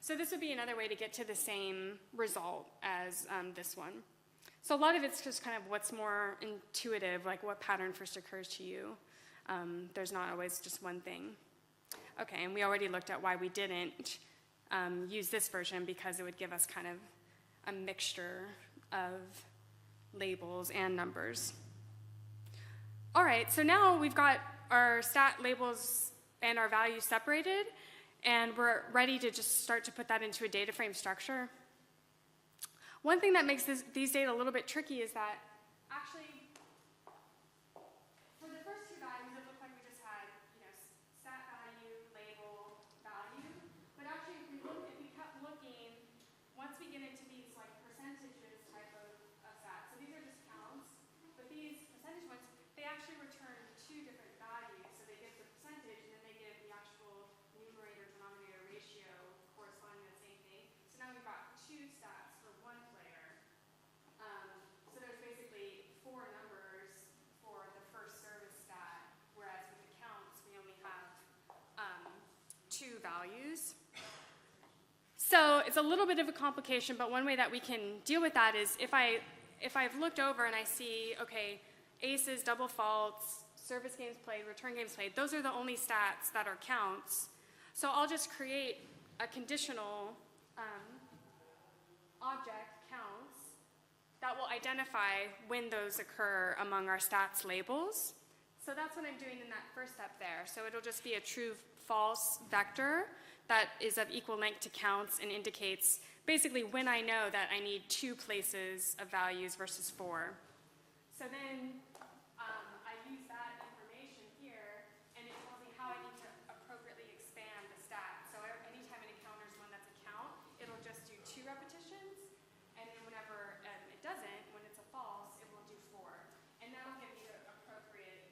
So this would be another way to get to the same result as this one. So a lot of it's just kind of what's more intuitive, like what pattern first occurs to you. There's not always just one thing. Okay, and we already looked at why we didn't use this version, because it would give us kind of a mixture of labels and numbers. All right, so now we've got our stat labels and our values separated, and we're ready to just start to put that into a data frame structure. One thing that makes these data a little bit tricky is that actually, for the first two values, it looked like we just had, stat value, label, value. But actually, if we kept looking, once we get into these like percentages type of stats, so these are just counts, but these percentage ones, they actually return two different values. So they give the percentage, and then they give the actual numerator two values. So it's a little bit of a complication, but one way that we can deal with that is if I've looked over and I see, okay, aces, double faults, service games played, return games played, those are the only stats that are counts. So I'll just create a conditional object, counts, that will identify when those occur among our stats labels. So that's what I'm doing in that first step there. So it'll just be a true-false vector that is of equal length to counts and indicates basically when I know that I need 2 places of values versus 4. So then I use that information here, and it tells me how I need to appropriately expand the stat. So anytime it encounters one that's a count, it'll just do 2 repetitions, and then whenever it doesn't, when it's a false, it will do 4. And that'll give me the appropriate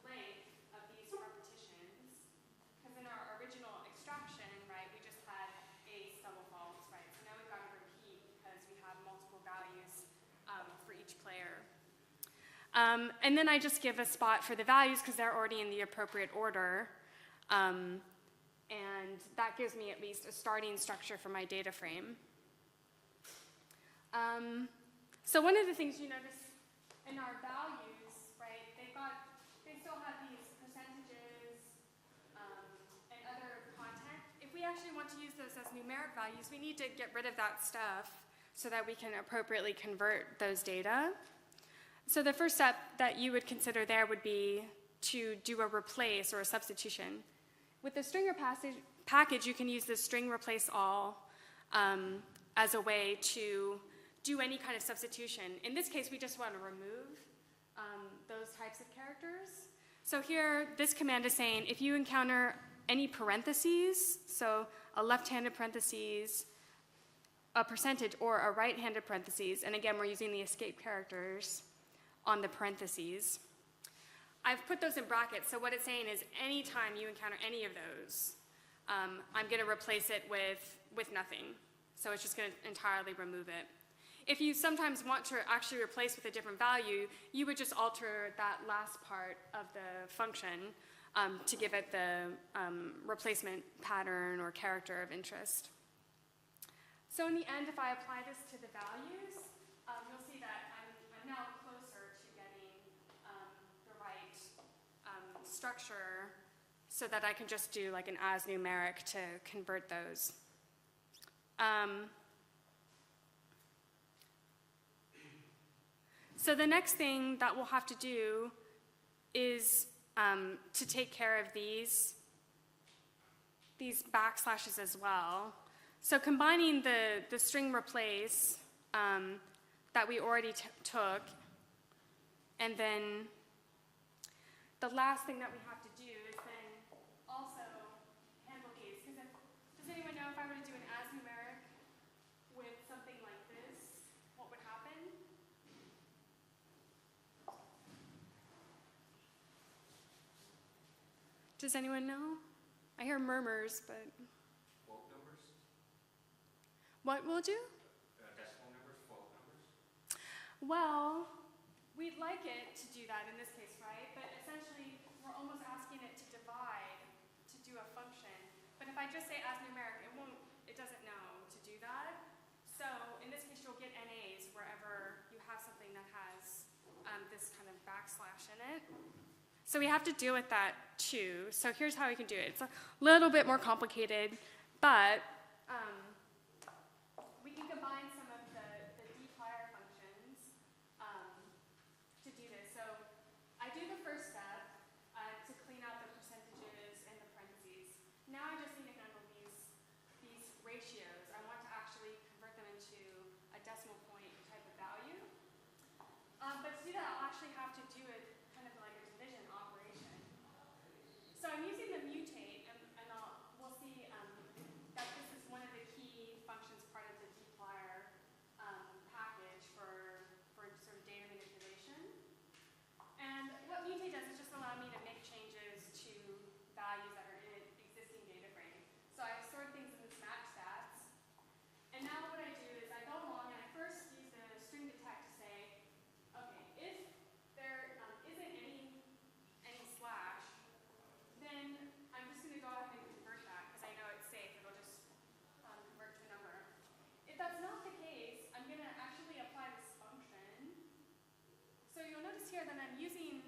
length of these repetitions, because in our original extraction, right, we just had ace, double faults, right? So now we've got to repeat because we have multiple values for each player. And then I just give a spot for the values because they're already in the appropriate order. And that gives me at least a starting structure for my data frame. So one of the things you notice in our values, right, they still have these percentages and other content. If we actually want to use those as numeric values, we need to get rid of that stuff so that we can appropriately convert those data. So the first step that you would consider there would be to do a replace or a substitution. With the stringer package, you can use the string replace all as a way to do any kind of substitution. In this case, we just want to remove those types of characters. So here, this command is saying if you encounter any parentheses, so a left-handed parentheses, a percentage, or a right-handed parentheses, and again, we're using the escape characters on the parentheses. I've put those in brackets, so what it's saying is anytime you encounter any of those, I'm going to replace it with nothing. So it's just going to entirely remove it. If you sometimes want to actually replace with a different value, you would just alter that last part of the function to give it the replacement pattern or character of interest. So in the end, if I apply this to the values, you'll see that I'm now closer to getting the right structure so that I can just do like an as numeric to convert those. So the next thing that we'll have to do is to take care of these backslashes as well. So combining the string replace that we already took, and then the last thing that we have to do is then also handle these. Because does anyone know if I were to do an as numeric with something like this, what would happen? Does anyone know? I hear murmurs, but... Float numbers? What will it do? Decimal numbers, float numbers? Well, we'd like it to do that in this case, right? But essentially, we're almost asking it to divide to do a function. But if I just say as numeric, it doesn't know to do that. So in this case, you'll get NAs wherever you have something that has this kind of backslash in it. So we have to deal with that too. So here's how we can do it. It's a little bit more complicated, but we can combine some of the dplyr functions to do this. So I do the first step to clean out the percentages and the parentheses. Now I just need to handle these ratios. I want to actually convert them into a decimal point type of value. But to do that, I'll actually have to do it kind of like a division operation. So I'm using the mutate, and we'll see that this is one of the key notice here that I'm using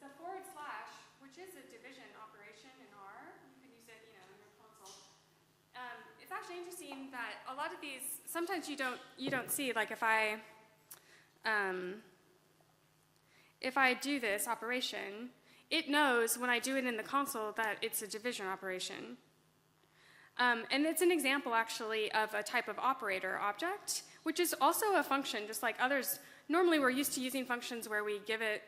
the forward slash, which is a division operation in R. You can use it, in your console. It's actually interesting that a lot of these, sometimes you don't see, like if I do this operation, it knows when I do it in the console that it's a division operation. And it's an example, actually, of a type of operator object, which is also a function, just like others. Normally, we're used to using functions where we give it,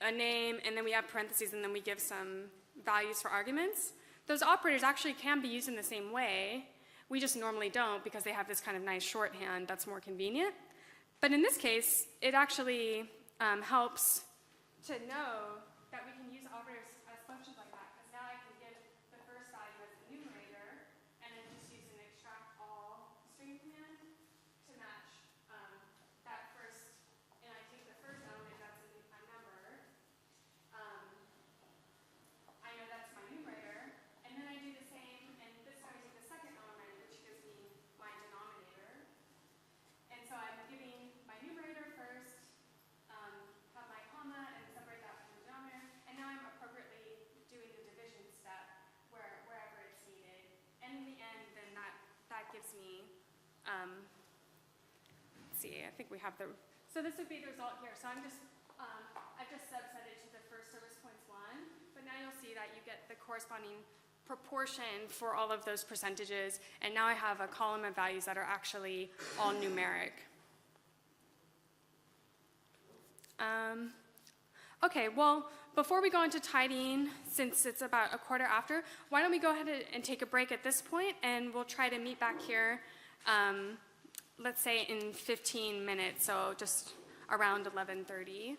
a name, and then we have parentheses, and then we give some values for arguments. Those operators actually can be used in the same way. We just normally don't because they have this kind of nice shorthand that's more convenient. But in this case, it actually helps to know that we can use operators as functions like that, because now I can give the first value as the numerator, and then just use an extract all string command to match that first, and I take the first element, that's a number. I know that's my numerator, and then I do the same, and this time I take the second element, which gives me my denominator. And so I'm giving my numerator first, have my comma, and separate that from the denominator. And now I'm appropriately doing the division step wherever it's needed. And in the end, then that gives me, let's see, I think we have the, so this would be the result here. So I've just subset it to the first service points 1. But now you'll see that you get the corresponding proportion for all of those percentages, and now I have a column of values that are actually all numeric. Okay, well, before we go into tidying, since it's about a quarter after, why don't we go ahead and take a break at this point, and we'll try to meet back here, let's say in 15 minutes, so just around 11:30.